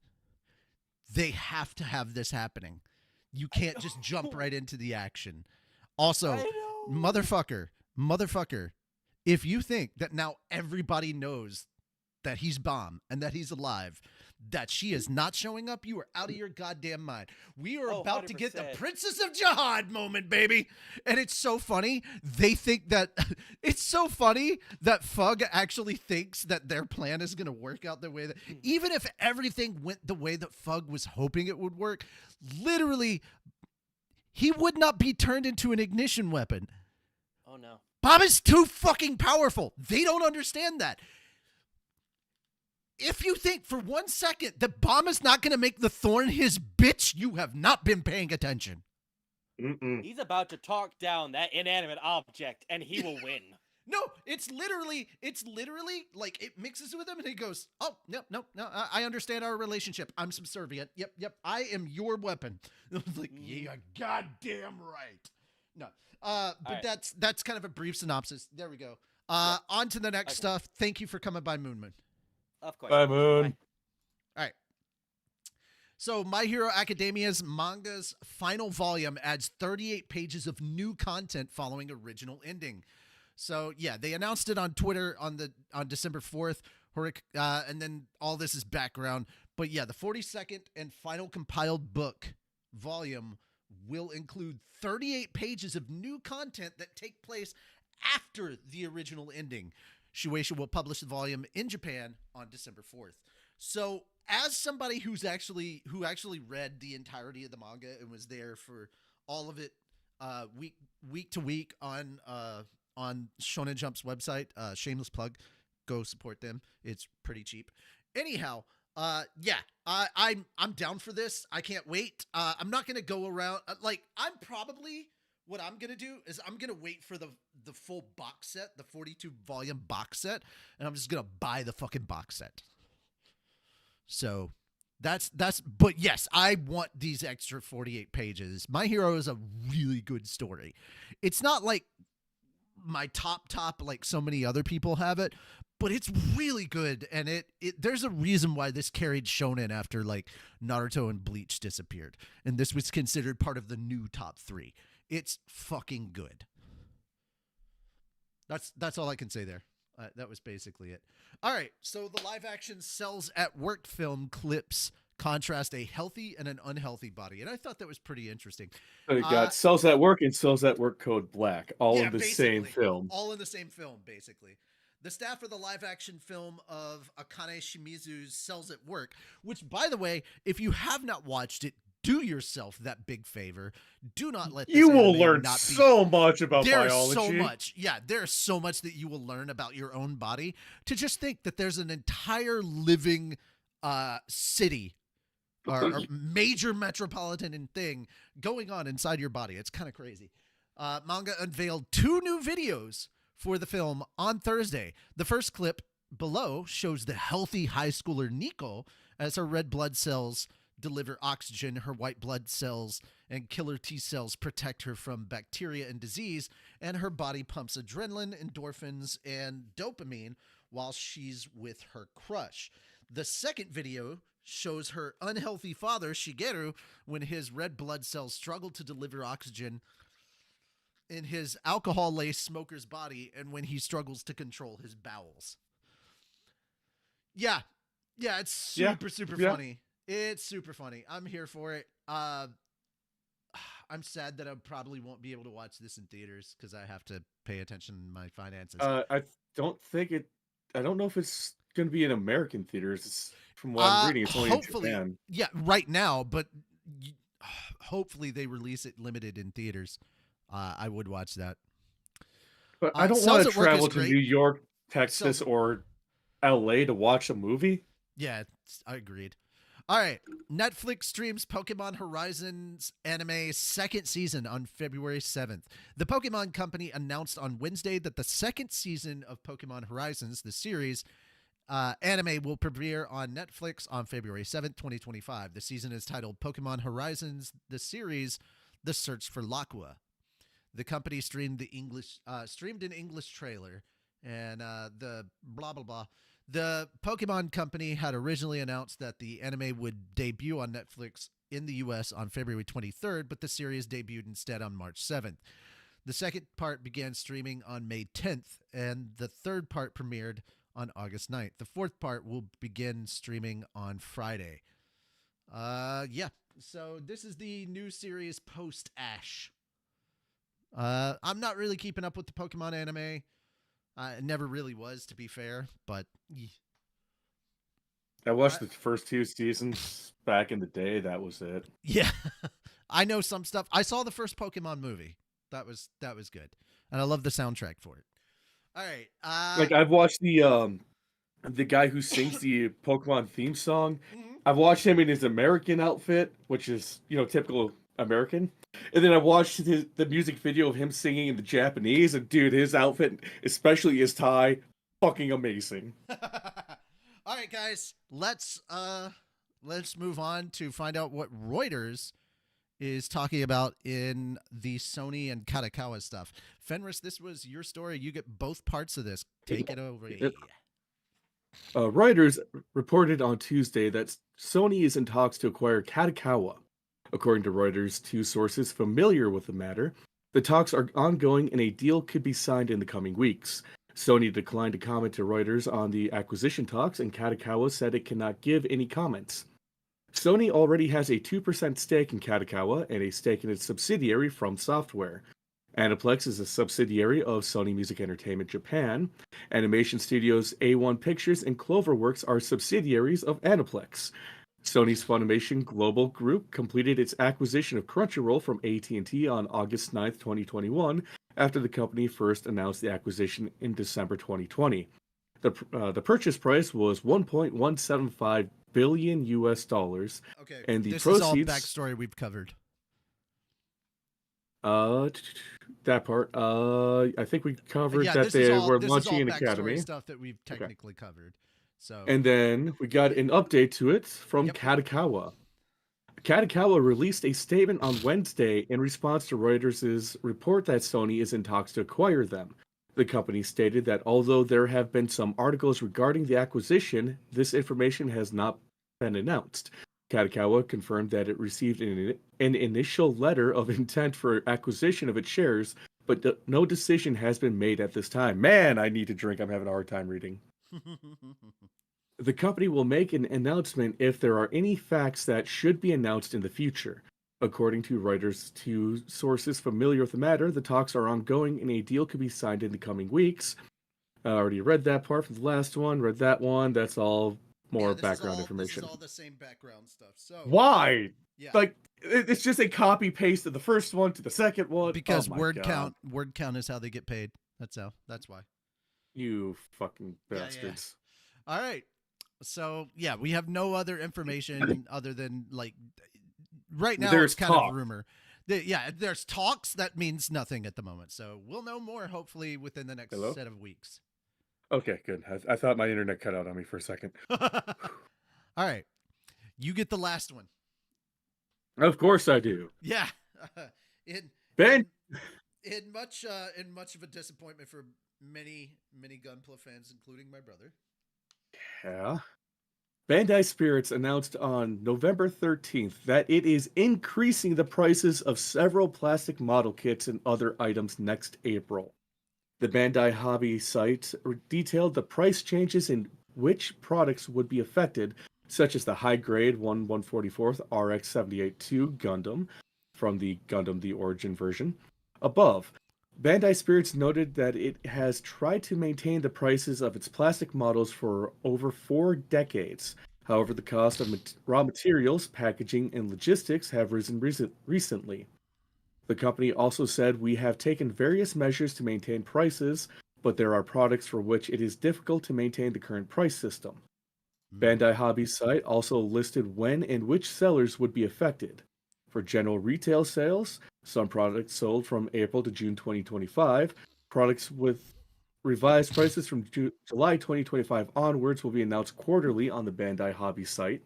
They have to have this happening. You can't just jump right into the action. Also, I know. motherfucker, if you think that now everybody knows that he's bomb and that he's alive, that she is not showing up, you are out of your goddamn mind. We are Oh, about to get the 100%. Princess of Jihad moment, baby. And it's so funny. They think that it's so funny that Fug actually thinks that their plan is going to work out the way that, even if everything went the way that Fug was hoping it would work, literally, he would not be turned into an ignition weapon. Oh, no. Bob is too fucking powerful. They don't understand that. If you think for 1 second that Bomb is not going to make the Thorn his bitch, you have not been paying attention. Mm-mm. He's about to talk down that inanimate object, and he will win. No, it's literally like it mixes with him and he goes, oh, no, I understand our relationship. I'm subservient. Yep, I am your weapon. I was like, yeah, goddamn right. No, but right. that's kind of a brief synopsis. There we go. On to the next Okay. stuff. Thank you for coming by, Moon. Of course. Bye, Moon. All right. So, My Hero Academia's manga's final volume adds 38 pages of new content following original ending. So, yeah, they announced it on Twitter on December 4th, and then all this is background. But yeah, the 42nd and final compiled book volume will include 38 pages of new content that take place after the original ending. Shueisha will publish the volume in Japan on December 4th. So, as somebody who actually read the entirety of the manga and was there for all of it, week to week on Shonen Jump's website, shameless plug, go support them. It's pretty cheap. Anyhow, Yeah, I'm down for this. I can't wait. I'm not gonna go around what I'm gonna do is I'm gonna wait for the full box set, the 42 volume box set, and I'm just gonna buy the fucking box set. So that's but yes, I want these extra 48 pages. My Hero is a really good story. It's not like my top like so many other people have it, but it's really good, and it there's a reason why this carried shonen after like Naruto and Bleach disappeared, and this was considered part of the new top 3. It's fucking good. That's all I can say there. That was basically it. All right, so the live action Cells at Work film clips contrast a healthy and an unhealthy body, and I thought that was pretty interesting. So you got Cells at Work and Cells at Work Code Black, all in the same film. All in the same film, basically. The staff for the live-action film of Akane Shimizu's Cells at Work, which, by the way, if you have not watched it, do yourself that big favor. Do not let this you will anime learn not be... so much about there's biology. So much. Yeah, there's so much that you will learn about your own body. To just think that there's an entire living city or major metropolitan thing going on inside your body. It's kind of crazy. Manga unveiled 2 new videos for the film on Thursday. The first clip below shows the healthy high schooler Nico as her red blood cells deliver oxygen, her white blood cells and killer T cells protect her from bacteria and disease, and her body pumps adrenaline, endorphins, and dopamine while she's with her crush. The second video shows her unhealthy father, Shigeru, when his red blood cells struggle to deliver oxygen in his alcohol-laced smoker's body, and when he struggles to control his bowels. Yeah, it's super funny. It's super funny. I'm here for it. I'm sad that I probably won't be able to watch this in theaters because I have to pay attention to my finances. I don't know if it's going to be in American theaters. From what I'm reading, it's only in Japan. Yeah, right now, but hopefully they release it limited in theaters. I would watch that. But I don't want to travel to New York, Texas, or LA to watch a movie. Yeah, I agreed. All right, Netflix streams Pokemon Horizons anime second season on February 7th. The Pokemon Company announced on Wednesday that the second season of Pokemon Horizons, the series, anime will premiere on Netflix on February 7th, 2025. The season is titled Pokemon Horizons, the series, The Search for Laqua. The company streamed an English trailer, and the blah, blah, blah. The Pokemon Company had originally announced that the anime would debut on Netflix in the U.S. on February 23rd, but the series debuted instead on March 7th. The second part began streaming on May 10th, and the third part premiered on August 9th. The fourth part will begin streaming on Friday. Yeah. So this is the new series post-Ash. I'm not really keeping up with the Pokemon anime. It never really was, to be fair, but... I watched the first 2 seasons back in the day. That was it. Yeah. I know some stuff. I saw the first Pokemon movie. That was good. And I love the soundtrack for it. All right. Like, I've watched the guy who sings the Pokemon theme song. Mm-hmm. I've watched him in his American outfit, which is, typical American. And then I watched the music video of him singing in the Japanese, and dude, his outfit, especially his tie, fucking amazing. All right, guys, let's move on to find out what Reuters is talking about in the Sony and Kodokawa stuff. Fenris, this was your story. You get both parts of this. Take it over. Reuters reported on Tuesday that Sony is in talks to acquire Kodokawa. According to Reuters, 2 sources familiar with the matter, the talks are ongoing and a deal could be signed in the coming weeks. Sony declined to comment to Reuters on the acquisition talks, and Kodokawa said it cannot give any comments. Sony already has a 2% stake in Kodokawa and a stake in its subsidiary From Software. Aniplex is a subsidiary of Sony Music Entertainment Japan. Animation studios A1 Pictures and Cloverworks are subsidiaries of Aniplex. Sony's Funimation Global Group completed its acquisition of Crunchyroll from AT&T on August 9, 2021, after the company first announced the acquisition in December 2020. The purchase price was $1.175 billion US dollars. Okay, And the this is all proceeds backstory we've covered. that part. I think we covered Yeah, that this is they all were this is all launching an backstory academy. stuff that we've Okay. technically covered. So And then we got an update to it from Yep. Kodokawa. Kodokawa released a statement on Wednesday in response to Reuters' report that Sony is in talks to acquire them. The company stated that although there have been some articles regarding the acquisition, this information has not been announced. Kodokawa confirmed that it received an initial letter of intent for acquisition of its shares, but no decision has been made at this time. Man, I need to drink. I'm having a hard time reading. The company will make an announcement if there are any facts that should be announced in the future. According to Reuters, to sources familiar with the matter, the talks are ongoing and a deal could be signed in the coming weeks. I already read that part from the last one, read that one. That's all more background information. This is all the same background stuff. So Why? Yeah. Like, it's just a copy paste of the first one to the second one. Because Oh my word God. count is how they get paid. That's why. You fucking Yeah, yeah. bastards. All right. So yeah, we have no other information other than like right now There's it's kind talk. of rumor. Yeah, there's talks. That means nothing at the moment. So we'll know more hopefully within the next Hello? set of weeks. Okay, good. I thought my internet cut out on me for a second. All right. You get the last one. Of course I do. Yeah. in Ben. in much of a disappointment for many Gunpla fans, including my brother. Yeah. Bandai Spirits announced on November 13th that it is increasing the prices of several plastic model kits and other items next April. The Bandai Hobby site detailed the price changes in which products would be affected, such as the high-grade 1/144th RX-78-2 Gundam from the Gundam The Origin version. Above, Bandai Spirits noted that it has tried to maintain the prices of its plastic models for over 4 decades. However, the cost of raw materials, packaging, and logistics have risen recently. The company also said, "We have taken various measures to maintain prices, but there are products for which it is difficult to maintain the current price system." Bandai Hobby's site also listed when and which sellers would be affected. For general retail sales, some products sold from April to June 2025. Products with revised prices from July 2025 onwards will be announced quarterly on the Bandai Hobby site.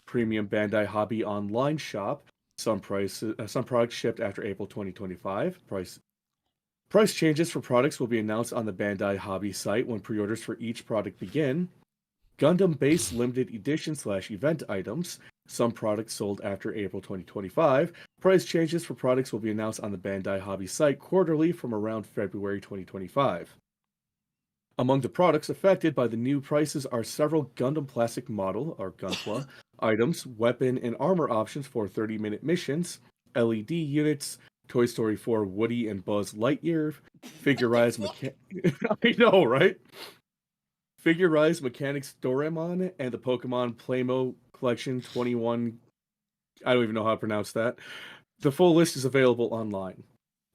Premium Bandai Hobby online shop. Some products shipped after April 2025. Price changes for products will be announced on the Bandai Hobby site when pre-orders for each product begin. Gundam-based limited edition/event items. Some products sold after April 2025. Price changes for products will be announced on the Bandai Hobby site quarterly from around February 2025. Among the products affected by the new prices are several Gundam plastic model, or Gunpla, items, weapon and armor options for 30-minute missions, LED units, Toy Story 4 Woody and Buzz Lightyear, figurized I know, right? Figurized Mechanics Doraemon and the Pokemon Playmo Collection 21. I don't even know how to pronounce that. The full list is available online.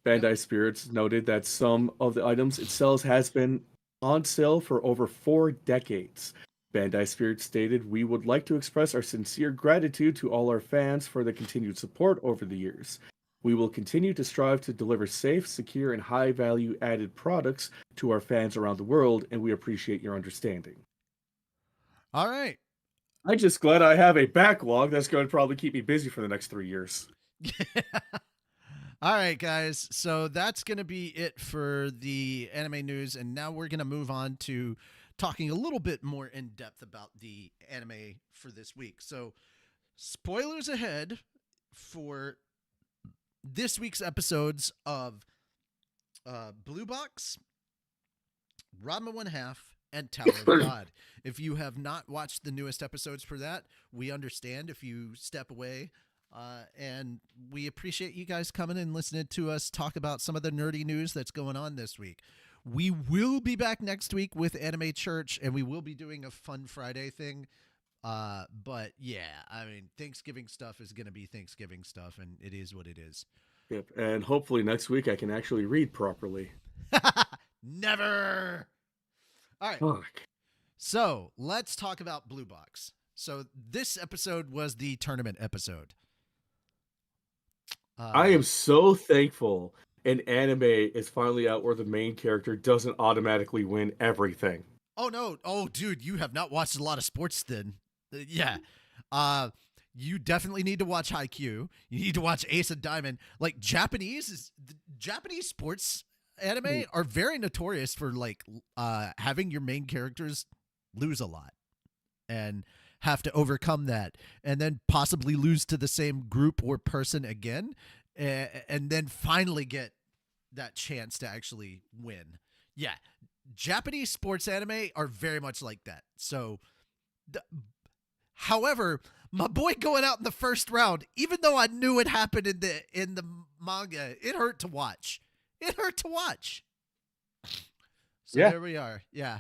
Bandai Spirits noted that some of the items it sells has been on sale for over 4 decades. Bandai Spirits stated, "We would like to express our sincere gratitude to all our fans for the continued support over the years. We will continue to strive to deliver safe, secure, and high-value added products to our fans around the world, and we appreciate your understanding." All right. I'm just glad I have a backlog that's going to probably keep me busy for the next 3 years. All right, guys. So that's going to be it for the anime news. And now we're going to move on to talking a little bit more in depth about the anime for this week. So, spoilers ahead for this week's episodes of Blue Box, Ranma 1/2, and Tower of God. If you have not watched the newest episodes for that, we understand if you step away. And we appreciate you guys coming and listening to us talk about some of the nerdy news that's going on this week. We will be back next week with Anime Church, and we will be doing a Fun Friday thing. But yeah, I mean, Thanksgiving stuff is going to be Thanksgiving stuff, and it is what it is. Yep, and hopefully next week I can actually read properly. Never. All right. Fuck. So let's talk about Blue Box. So this episode was the tournament episode. I am so thankful an anime is finally out where the main character doesn't automatically win everything. Oh no! Oh, dude, you have not watched a lot of sports then. Yeah. You definitely need to watch Haikyuu. You need to watch Ace of Diamond. Like Japanese sports anime are very notorious for like having your main characters lose a lot and have to overcome that and then possibly lose to the same group or person again and then finally get that chance to actually win. Yeah. Japanese sports anime are very much like that. So however, my boy going out in the first round, even though I knew it happened in the manga, it hurt to watch. It hurt to watch. So Yeah. there we are. Yeah.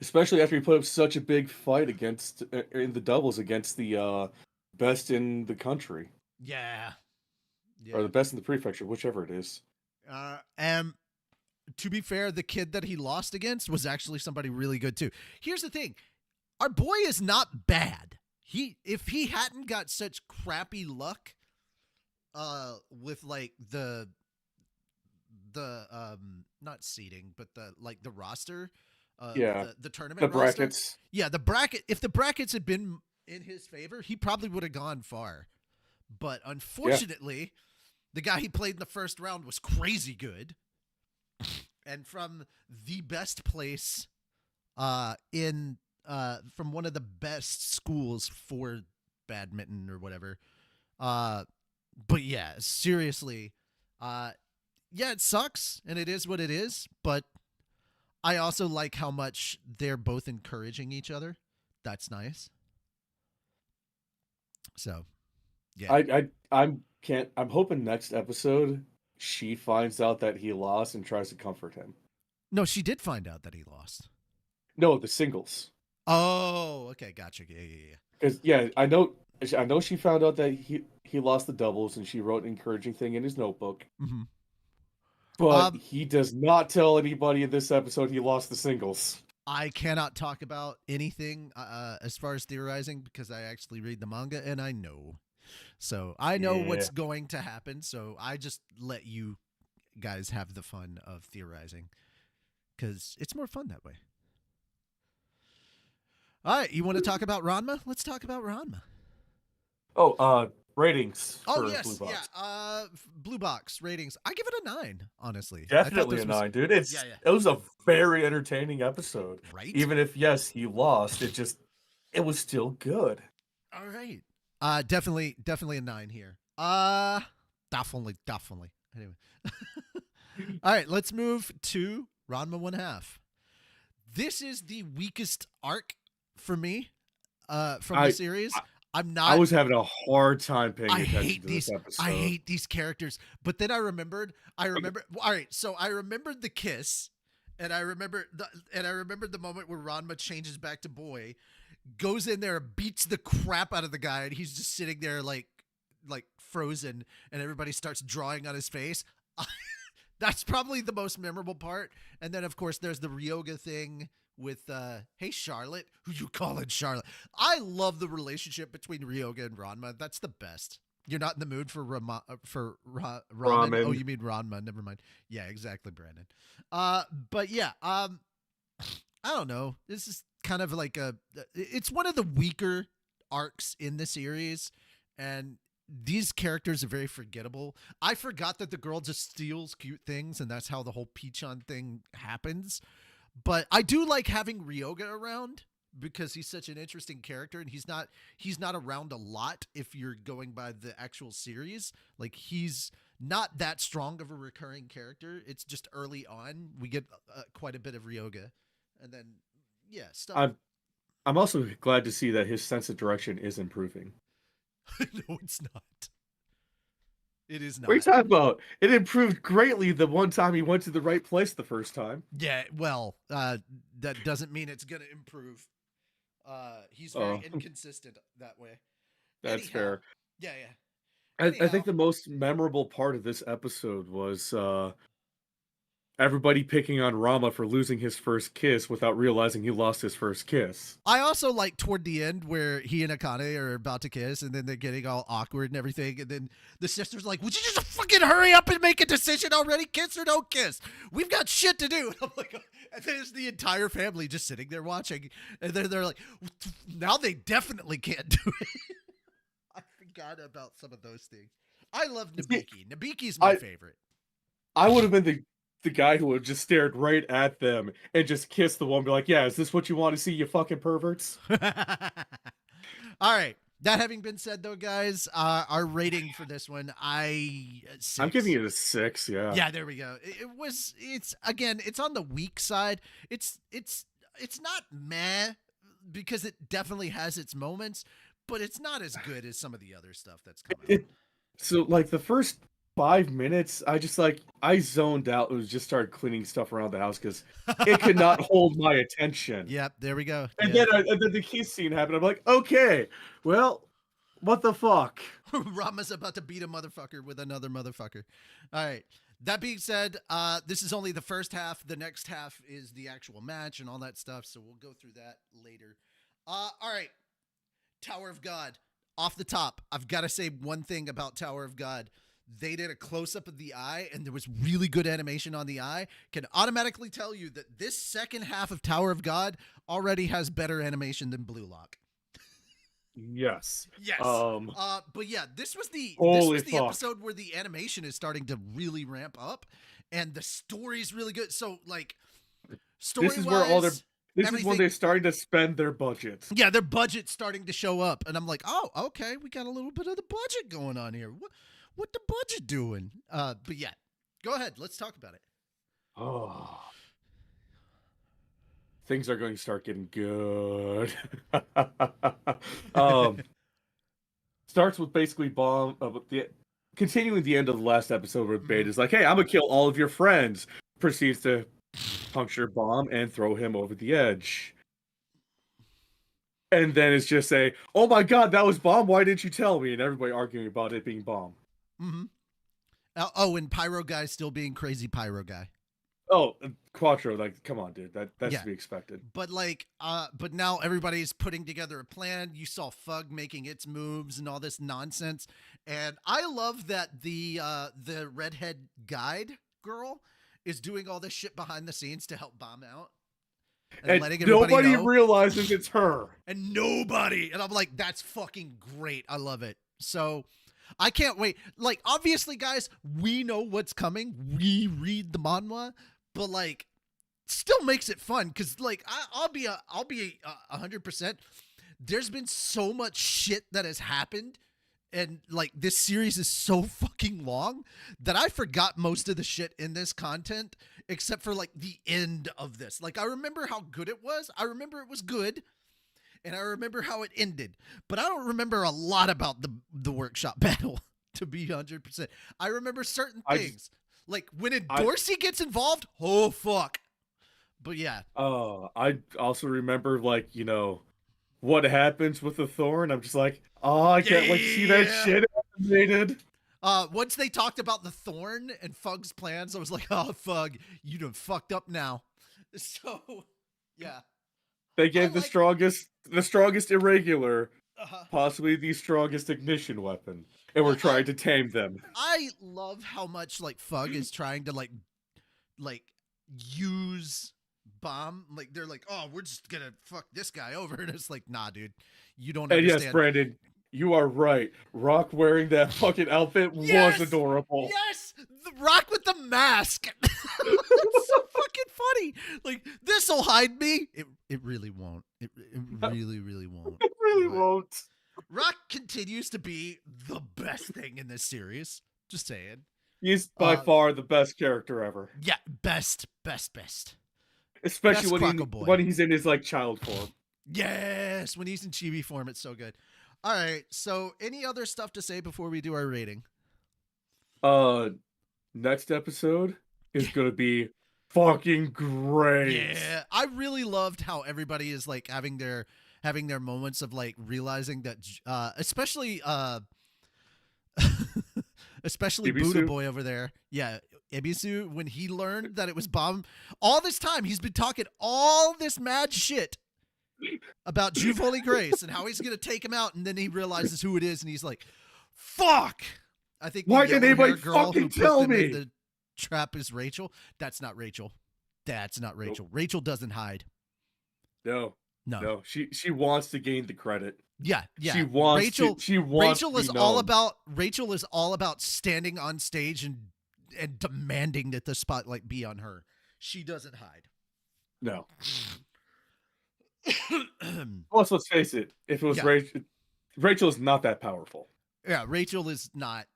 Especially after he put up such a big fight against in the doubles against the best in the country. Yeah. Or the best in the prefecture, whichever it is. And to be fair, the kid that he lost against was actually somebody really good too. Here's the thing. Our boy is not bad. If he hadn't got such crappy luck with like the not seeding, but the roster, the tournament the roster. brackets. Yeah, the bracket. If the brackets had been in his favor, he probably would have gone far. But unfortunately, the guy he played in the first round was crazy good. And from the best place from one of the best schools for badminton or whatever. But yeah, seriously, yeah, it sucks and it is what it is, but I also like how much they're both encouraging each other. That's nice. So, yeah. I'm hoping next episode she finds out that he lost and tries to comfort him. No, she did find out that he lost. No, the singles. Oh, okay, gotcha. Yeah. Because I know she found out that he lost the doubles and she wrote an encouraging thing in his notebook. Mm-hmm. But he does not tell anybody in this episode he lost the singles. I cannot talk about anything as far as theorizing because I actually read the manga and I know. So I know what's going to happen. So I just let you guys have the fun of theorizing because it's more fun that way. All right. You want to talk about Ranma? Let's talk about Ranma. Oh, ratings. Oh, for yes. Blue Box. Yeah. Blue Box ratings. I give it a 9, honestly. Definitely a 9, dude. It was a very entertaining episode. Right? Even if, yes, he lost, it was still good. All right. Definitely a 9 here. Definitely. Anyway. All right, let's move to Ranma 1/2. This is the weakest arc for me from the series. I was having a hard time paying attention to this episode. I hate these characters. But then I remembered. All right, so I remembered the kiss, and I remembered the moment where Ranma changes back to boy, goes in there, beats the crap out of the guy, and he's just sitting there like frozen, and everybody starts drawing on his face. That's probably the most memorable part. And then of course there's the Ryoga thing with hey Charlotte, who you calling Charlotte? I love the relationship between Ryoga and Ranma. That's the best. You're not in the mood for ramen. Oh, you mean Ranma? Never mind. Yeah, exactly, Brandon. But yeah, I don't know. This is kind of like it's one of the weaker arcs in the series, and these characters are very forgettable. I forgot that the girl just steals cute things, and that's how the whole Pichon thing happens. But I do like having Ryoga around because he's such an interesting character, and he's not around a lot if you're going by the actual series. Like, he's not that strong of a recurring character. It's just early on we get quite a bit of Ryoga, and then stuff. I'm also glad to see that his sense of direction is improving. No, it's not. It is not. What are you talking about? It improved greatly the one time he went to the right place the first time. Yeah, well, that doesn't mean it's going to improve. He's very inconsistent that way. That's fair. Yeah. I think the most memorable part of this episode was everybody picking on Ranma for losing his first kiss without realizing he lost his first kiss. I also like toward the end where he and Akane are about to kiss, and then they're getting all awkward and everything, and then the sister's like, "Would you just fucking hurry up and make a decision already? Kiss or don't kiss? We've got shit to do." I'm like, and there's the entire family just sitting there watching, and they're like, "Now they definitely can't do it." I forgot about some of those things. I love Nabiki. Nabiki's my favorite. I would have been the guy who would have just stared right at them and just kissed the one, be like, "Yeah, is this what you want to see, you fucking perverts?" All right. That having been said, though, guys, our rating for this one, I'm giving it a 6. Yeah. Yeah, there we go. It's again, it's on the weak side. It's not meh because it definitely has its moments, but it's not as good as some of the other stuff that's coming. So like the first 5 minutes, I zoned out and just started cleaning stuff around the house because it could not hold my attention. Yep, there we go. And then the kiss scene happened. I'm like, okay, well, what the fuck? Rama's about to beat a motherfucker with another motherfucker. All right. That being said, this is only the first half. The next half is the actual match and all that stuff, so we'll go through that later. All right. Tower of God. Off the top, I've got to say one thing about Tower of God. They did a close-up of the eye, and there was really good animation on the eye. Can automatically tell you that this second half of Tower of God already has better animation than Blue Lock. Yes. Yes. But yeah, this was the episode where the animation is starting to really ramp up, and the story's really good. So like, story-wise, this is where all their This is when they started to spend their budget. Yeah, their budget's starting to show up, and I'm like, oh, okay, we got a little bit of the budget going on here. What the budget doing? But yeah, go ahead. Let's talk about it. Oh, things are going to start getting good. Starts with basically continuing the end of the last episode where Beta is like, "Hey, I'm gonna kill all of your friends." Proceeds to puncture Bomb and throw him over the edge. And then it's just "Oh my god, that was Bomb. Why didn't you tell me?" And everybody arguing about it being Bomb. Mm-hmm. Oh, and Pyro Guy still being crazy Pyro Guy. Oh, Quattro, like, come on, dude. That's to be expected. But but now everybody's putting together a plan. You saw Fug making its moves and all this nonsense. And I love that the redhead guide girl is doing all this shit behind the scenes to help Bomb out. And letting nobody know. realizes it's her. And nobody. And I'm like, that's fucking great. I love it. So I can't wait. Like, obviously, guys, we know what's coming. We read the manhwa, but like, still makes it fun because, like, I'll be 100%. There's been so much shit that has happened, and like, this series is so fucking long that I forgot most of the shit in this content, except for like the end of this. Like, I remember how good it was. I remember it was good. And I remember how it ended, but I don't remember a lot about the workshop battle, to be 100%. I remember certain things, like when Dorsey gets involved, oh, fuck. But yeah. I also remember, like, what happens with the Thorn. I'm just like, oh, I can't wait to see that shit animated. Once they talked about the Thorn and Fug's plans, I was like, oh, Fug, you done fucked up now. So, yeah. They gave the strongest irregular, possibly the strongest ignition weapon, and we're trying to tame them. I love how much like Fug is trying to like use Bomb. Like, they're like, oh, we're just gonna fuck this guy over, and it's like, nah, dude, you don't understand. Yes, Brandon, you are right. Rock wearing that fucking outfit was adorable. Yes, the Rock with the mask. It's so fucking funny. Like, this'll hide me. It really won't. It really, really won't. It really won't. Rock continues to be the best thing in this series. Just saying. He's by far the best character ever. Yeah, best. Especially when he's in his like child form. Yes, when he's in chibi form, it's so good. All right, so any other stuff to say before we do our rating? Next episode is gonna be fucking great. Yeah, I really loved how everybody is like having their moments of like realizing that, especially especially Ibisu? Buddha Boy over there. Yeah, Ibisu, when he learned that it was Bomb, all this time he's been talking all this mad shit about Juve Holy Grace and how he's gonna take him out, and then he realizes who it is, and he's like, "Fuck!" I think the Why didn't yellow-haired anybody girl who fucking put tell them in me? the trap is Rachel. That's not Rachel. That's not Rachel. Rachel doesn't hide. No. She wants to gain the credit. Yeah. She wants Rachel. to. She wants Rachel to be is known. all about standing on stage and demanding that the spotlight be on her. She doesn't hide. No. Plus, let's face it. If it was Rachel is not that powerful. Yeah, Rachel is not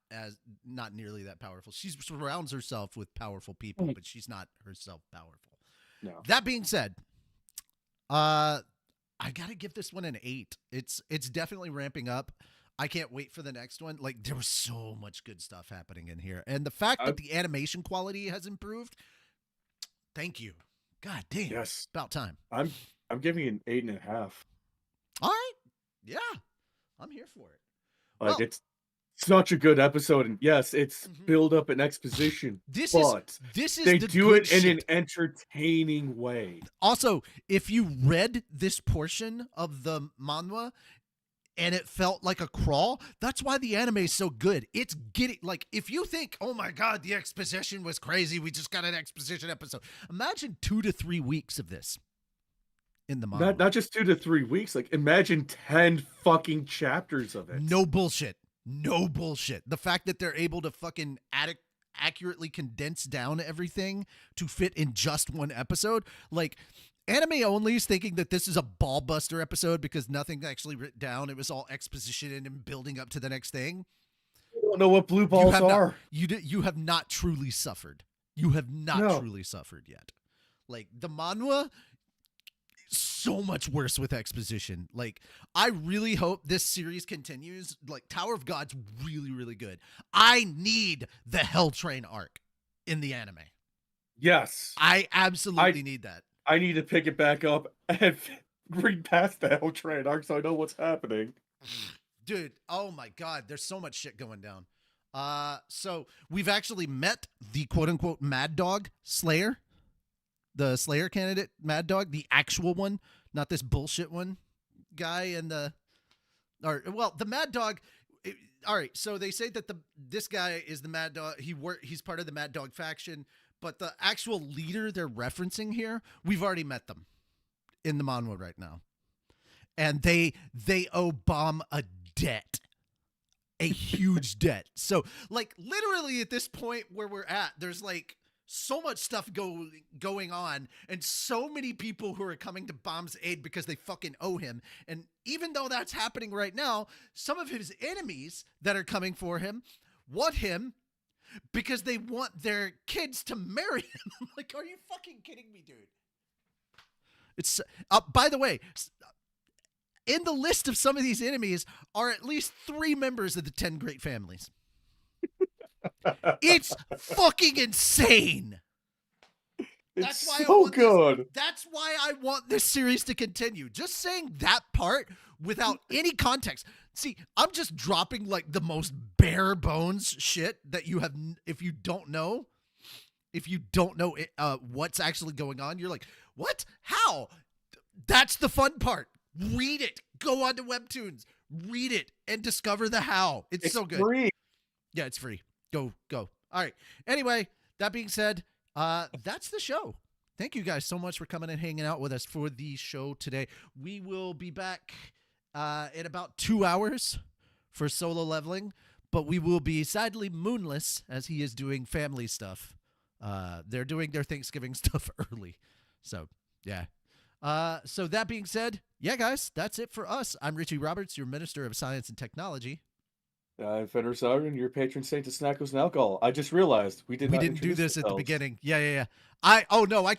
nearly that powerful. She surrounds herself with powerful people, but she's not herself powerful. No. That being said, I gotta give this one an 8. It's definitely ramping up. I can't wait for the next one. Like, there was so much good stuff happening in here, and the fact that the animation quality has improved. Thank you. God damn. Yes. About time. I'm giving it an 8.5. All right. Yeah, I'm here for it. Like, it's such a good episode, and yes, it's build up and exposition. This but is they the do good it in shit. an entertaining way. Also, if you read this portion of the manhwa and it felt like a crawl, that's why the anime is so good. It's getting, like, if you think, oh my God, the exposition was crazy, we just got an exposition episode. Imagine 2 to 3 weeks of this in the manhwa. Not just 2 to 3 weeks. Like, imagine 10 fucking chapters of it. No bullshit. The fact that they're able to fucking accurately condense down everything to fit in just one episode. Like, anime only is thinking that this is a ball buster episode because nothing's actually written down. It was all exposition and building up to the next thing. I don't know what blue balls are. You have not truly suffered. You have not truly suffered yet. Like, the manhwa, so much worse with exposition. Like, I really hope this series continues. Like, Tower of God's really, really good. I need the Hell Train arc in the anime. Yes. I absolutely need that. I need to pick it back up and read past the Hell Train arc so I know what's happening. Dude, oh my God, there's so much shit going down. So we've actually met the quote-unquote Mad Dog Slayer. The Slayer candidate, Mad Dog, the actual one, not this bullshit one guy. The Mad Dog. All right, so they say that this guy is the Mad Dog. He's part of the Mad Dog faction, but the actual leader they're referencing here, we've already met them in the manhwa right now, and they owe Bomb a debt, a huge debt. So, like, literally at this point where we're at, there's like so much stuff going on, and so many people who are coming to Bomb's aid because they fucking owe him. And even though that's happening right now, some of his enemies that are coming for him want him because they want their kids to marry him. I'm like, are you fucking kidding me, dude? It's by the way, in the list of some of these enemies are at least 3 members of the 10 Great Families. It's fucking insane. That's so good. That's why I want this series to continue. Just saying that part without any context. See, I'm just dropping like the most bare bones shit that you have. If you don't know what's actually going on, you're like, what? How? That's the fun part. Read it. Go on to Webtoons. Read it and discover the how. It's so good. Free. Yeah, it's free. Go. All right. Anyway, that being said, that's the show. Thank you guys so much for coming and hanging out with us for the show today. We will be back in about 2 hours for solo leveling, but we will be sadly moonless as he is doing family stuff. They're doing their Thanksgiving stuff early. So, yeah. So that being said, yeah, guys, that's it for us. I'm Richie Roberts, your Minister of Science and Technology. I'm Fenrir Sauron, your patron saint to snackos and alcohol. I just realized we didn't do this at the beginning. Yeah. I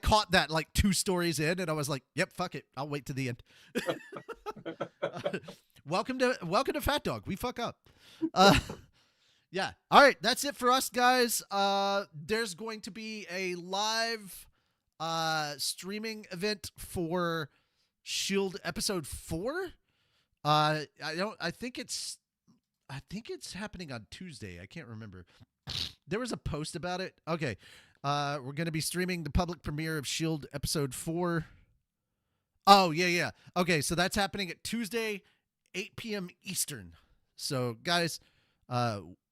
caught that like 2 stories in, and I was like, yep, fuck it. I'll wait to the end. Welcome to Fat Dog. We fuck up. Yeah. All right. That's it for us, guys. There's going to be a live streaming event for Shield episode 4. I think it's I think it's happening on Tuesday. I can't remember. There was a post about it. Okay. We're going to be streaming the public premiere of Shield episode 4. Oh, yeah. Okay, so that's happening at Tuesday, 8 p.m. Eastern. So, guys,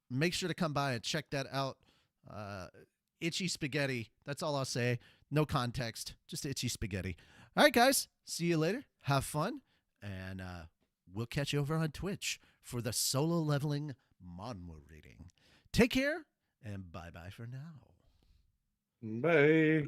make sure to come by and check that out. Itchy spaghetti. That's all I'll say. No context. Just itchy spaghetti. All right, guys. See you later. Have fun. And we'll catch you over on Twitch for the solo leveling manhwa reading. Take care, and bye-bye for now. Bye.